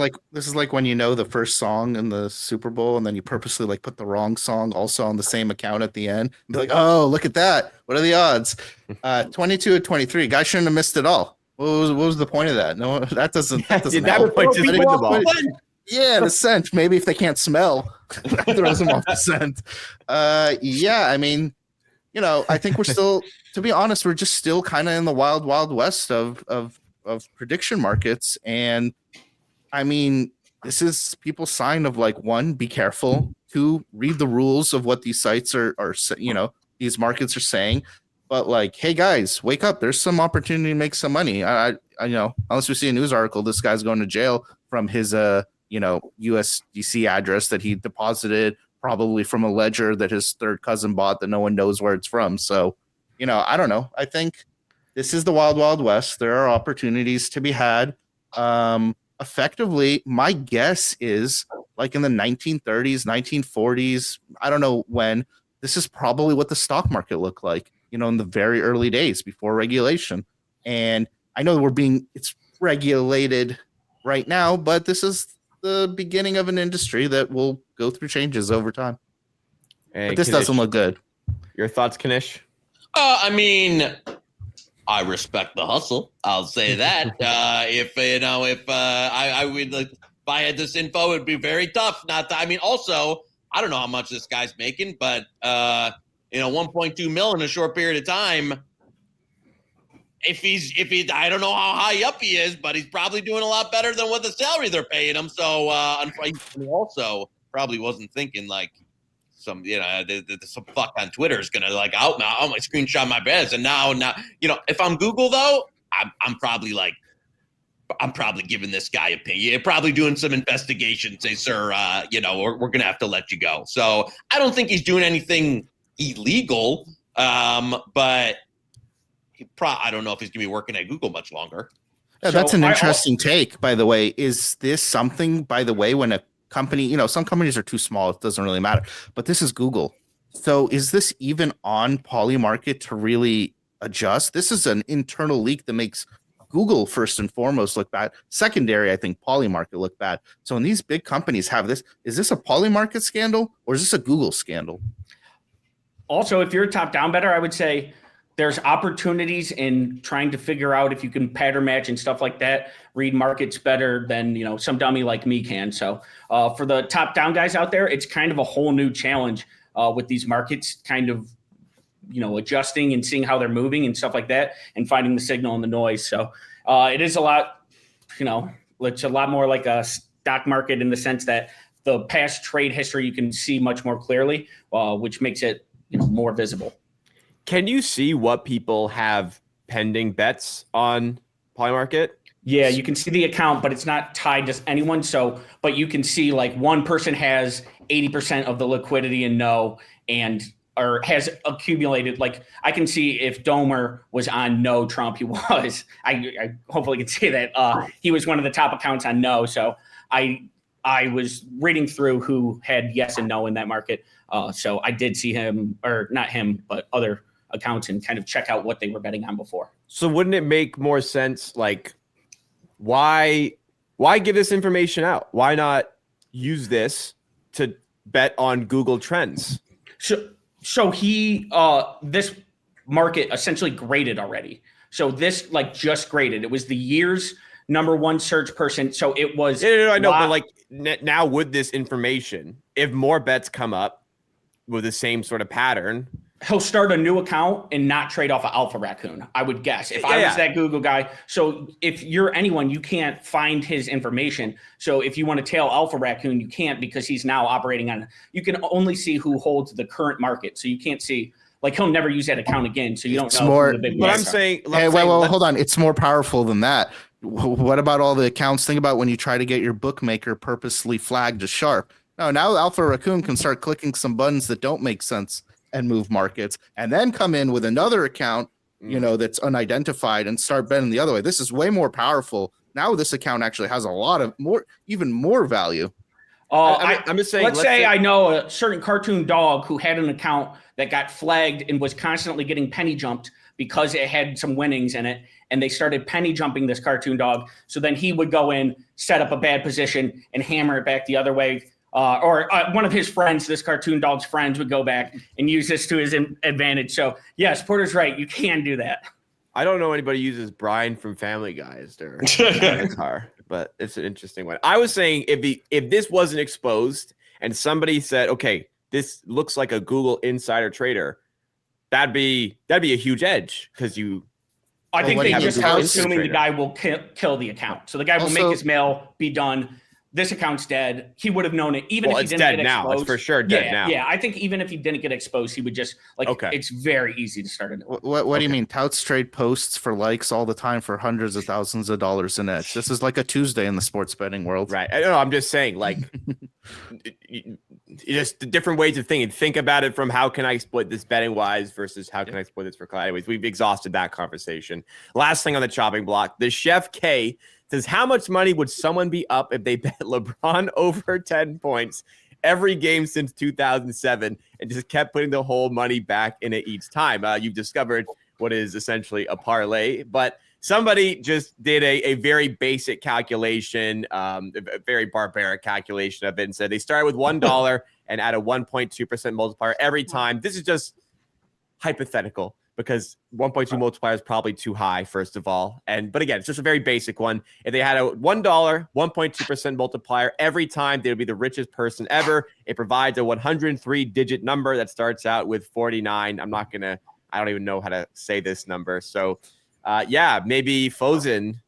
like when the first song in the Super Bowl, and then you purposely put the wrong song also on the same account at the end. And be like, oh, look at that. What are the odds? 22 of 23. Guy shouldn't have missed it all. What was the point of that? No, that doesn't help. Point just win the ball. Yeah, the scent. Maybe if they can't smell, that throws them off the scent. Yeah, I mean, I think we're still, to be honest, we're just still kind of in the wild, wild west of prediction markets. And I mean, this is people's sign of one, be careful. Two, read the rules of what these sites are these markets are saying. But hey guys, wake up. There's some opportunity to make some money. I unless we see a news article, this guy's going to jail from his USDC address that he deposited, probably from a ledger that his third cousin bought that no one knows where it's from. So, I don't know. I think this is the wild, wild west. There are opportunities to be had. Effectively, my guess is in the 1930s, 1940s, I don't know when, this is probably what the stock market looked like, in the very early days before regulation. And I know it's regulated right now, but this is the beginning of an industry that will go through changes over time. Hey, but this Knish, doesn't look good. Your thoughts, Knish? I mean, I respect the hustle. I'll say that. If I had this info, it'd be very tough not to. I mean, also, I don't know how much this guy's making, but 1.2 mil in a short period of time. I don't know how high up he is, but he's probably doing a lot better than what the salary they're paying him. So, he also probably wasn't thinking some fuck on Twitter is gonna out now. Oh, my screenshot my beds, and now if I'm Google though, I'm probably giving this guy a ping. You're probably doing some investigation. Say, sir, we're gonna have to let you go. So I don't think he's doing anything illegal, but I don't know if he's gonna be working at Google much longer. Yeah, that's an interesting take, by the way. Is this something, by the way, when a company, some companies are too small, it doesn't really matter, but this is Google. So is this even on Polymarket to really adjust? This is an internal leak that makes Google first and foremost look bad. Secondary, I think Polymarket look bad. So when these big companies have this, is this a Polymarket scandal or is this a Google scandal? Also, if you're a top-down bettor, I would say there's opportunities in trying to figure out if you can pattern match and stuff like that, read markets better than, some dummy like me can. So for the top-down guys out there, it's kind of a whole new challenge with these markets kind of, adjusting and seeing how they're moving and stuff like that and finding the signal and the noise. So it is a lot, it's a lot more like a stock market in the sense that the past trade history you can see much more clearly, which makes it more visible. Can you see what people have pending bets on Polymarket? Yeah, you can see the account, but it's not tied to anyone. So, but you can see one person has 80% of the liquidity in no, or has accumulated. I can see if Domer was on no Trump, he was. I hopefully can say that he was one of the top accounts on no. So I was reading through who had yes and no in that market. So I did see him, or not him, but other accounts, and kind of check out what they were betting on before. So wouldn't it make more sense? Why give this information out? Why not use this to bet on Google Trends? So he this market essentially graded already. So this just graded. It was the year's number one search person. So it was. No, I know, but now with this information, if more bets come up with the same sort of pattern, he'll start a new account and not trade off of Alpha Raccoon, I would guess. If I was that Google guy. So if you're anyone, you can't find his information. So if you want to tail Alpha Raccoon, you can't, because he's now operating on, you can only see who holds the current market. So you can't see, like, he'll never use that account again. So you don't know who the big But guys I'm are. saying, Hey, well, hold on. It's more powerful than that. What about all the accounts? Think about when you try to get your bookmaker purposely flagged as sharp. No, now Alpha Raccoon can start clicking some buttons that don't make sense and move markets, and then come in with another account, that's unidentified, and start betting the other way. This is way more powerful. Now this account actually has a lot of even more value. I'm just saying. Let's say I know a certain cartoon dog who had an account that got flagged and was constantly getting penny jumped because it had some winnings in it, and they started penny jumping this cartoon dog. So then he would go in, set up a bad position, and hammer it back the other way. Or one of his friends, this cartoon dog's friends, would go back and use this to his advantage. So yes, Porter's right. You can do that. I don't know anybody uses Brian from Family Guy as their avatar, but it's an interesting one. I was saying if this wasn't exposed and somebody said, okay, this looks like a Google insider trader, that'd be a huge edge, because I think they just are assuming trader. the guy will kill the account. So the guy will make his mail, be done. This account's dead. He would have known it, even if he didn't get exposed. It's dead now. It's for sure dead now. Yeah, I think even if he didn't get exposed, he would just it's very easy to start it. What do you mean? Touts trade posts for likes all the time for hundreds of thousands of dollars in edge. This is like a Tuesday in the sports betting world. Right. I don't know. I'm just saying, like, just the different ways of thinking. Think about it from how can I exploit this betting wise versus how can I exploit this for clout. Anyways, we've exhausted that conversation. Last thing on the chopping block, the Chef K says, how much money would someone be up if they bet LeBron over 10 points every game since 2007 and just kept putting the whole money back in it each time? You've discovered what is essentially a parlay, but somebody just did a very basic calculation, a very barbaric calculation of it, and said they started with $1 and add a 1.2% multiplier every time. This is just hypothetical, because 1.2 multiplier is probably too high, first of all. But again, it's just a very basic one. If they had a $1, 1.2% multiplier every time, they would be the richest person ever. It provides a 103-digit number that starts out with 49. I don't even know how to say this number. So, maybe Fozen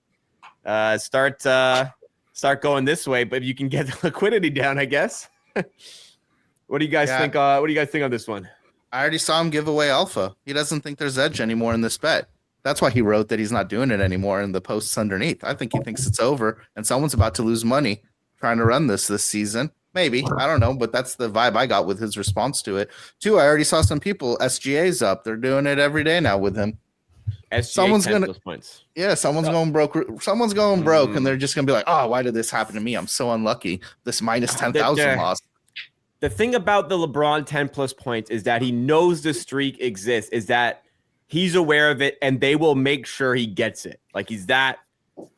start going this way, but if you can get the liquidity down, I guess. What do you guys think? What do you guys think on this one? I already saw him give away alpha. He doesn't think there's edge anymore in this bet. That's why he wrote that he's not doing it anymore in the posts underneath. I think he thinks it's over and someone's about to lose money trying to run this season. Maybe. I don't know, but that's the vibe I got with his response to it. Two, I already saw some people, SGA's up. They're doing it every day now with him. Someone's going broke. Someone's going broke, and they're just going to be like, oh, why did this happen to me? I'm so unlucky. This minus 10,000 loss. The thing about the LeBron 10-plus points is that he knows the streak exists, is that he's aware of it, and they will make sure he gets it. Like, he's that,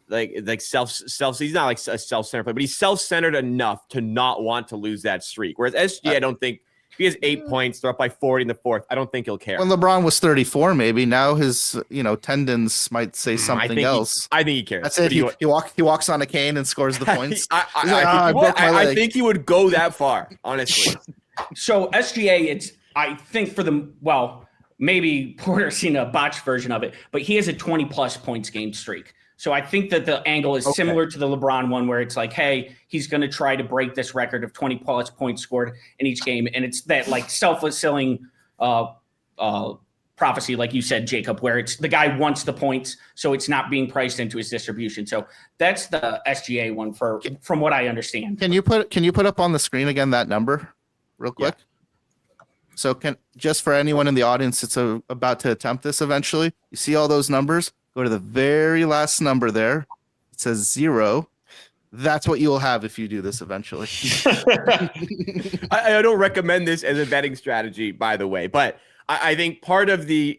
like self. He's not like a self-centered player, but he's self-centered enough to not want to lose that streak. Whereas SGA, I don't think, if he has 8 points, they're up by 40 in the fourth, I don't think he'll care. When LeBron was 34, maybe now his tendons might say something else. I think he cares. That's it. He walks on a cane and scores the points. I think he would go that far, honestly. So SGA, I think maybe Porter's seen a botched version of it, but he has a 20-plus points game streak. So I think that the angle is similar to the LeBron one, where it's like, hey, he's going to try to break this record of 20-plus points scored in each game. And it's that like self-fulfilling prophecy, like you said, Jacob, where it's the guy wants the points, so it's not being priced into his distribution. So that's the SGA one from what I understand. Can you put up on the screen again that number real quick? Yeah. So just for anyone in the audience that's about to attempt this eventually, you see all those numbers? Go to the very last number there. It says 0. That's what you will have if you do this eventually. I don't recommend this as a betting strategy, by the way, but I think part of the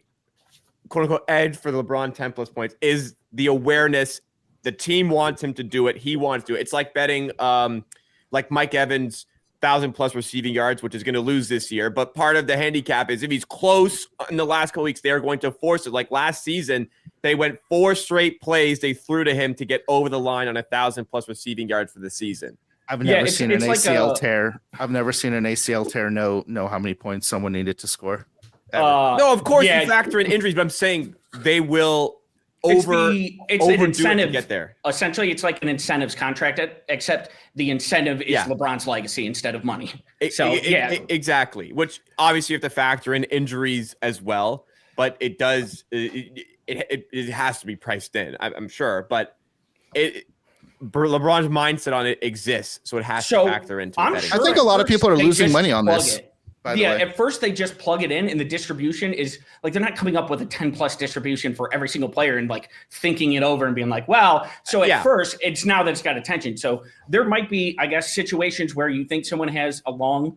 quote-unquote edge for the LeBron 10-plus points is the awareness. The team wants him to do it. He wants to do it. It's like betting like Mike Evans 1,000-plus receiving yards, which is going to lose this year. But part of the handicap is if he's close in the last couple weeks, they're going to force it. Like last season, they went 4 straight plays they threw to him to get over the line on 1,000-plus receiving yards for the season. I've never seen an ACL tear. I've never seen an ACL tear know how many points someone needed to score. No, of course yeah. you factor in injuries, but I'm saying they will It's overdo an incentive it to get there. Essentially, it's like an incentives contract, except the incentive is Yeah. LeBron's legacy instead of money. Exactly. Which obviously you have to factor in injuries as well, but it does. It has to be priced in. I'm sure, but LeBron's mindset on it exists, so it has to factor into. I'm betting. sure I think a lot of people are losing money on this. Yeah, at first they just plug it in, and the distribution is like they're not coming up with a 10+ distribution for every single player and like thinking it over and being like, well, so at first it's now that it's got attention. So there might be, I guess, situations where you think someone has a long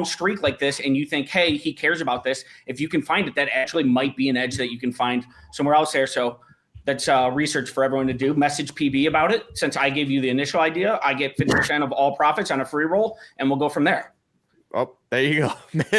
streak like this, and you think, hey, he cares about this. If you can find it, that actually might be an edge that you can find somewhere else there. So that's research for everyone to do. Message PB about it. Since I gave you the initial idea, I get 50% of all profits on a free roll, and we'll go from there. Oh, there you go.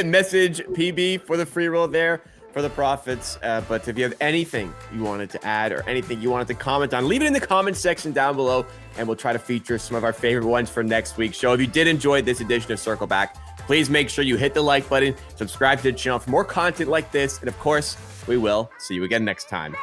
Message PB for the free roll there for the profits. But if you have anything you wanted to add or anything you wanted to comment on, leave it in the comment section down below, and we'll try to feature some of our favorite ones for next week's show. If you did enjoy this edition of Circle Back, please make sure you hit the like button, subscribe to the channel for more content like this, and of course, we will see you again next time.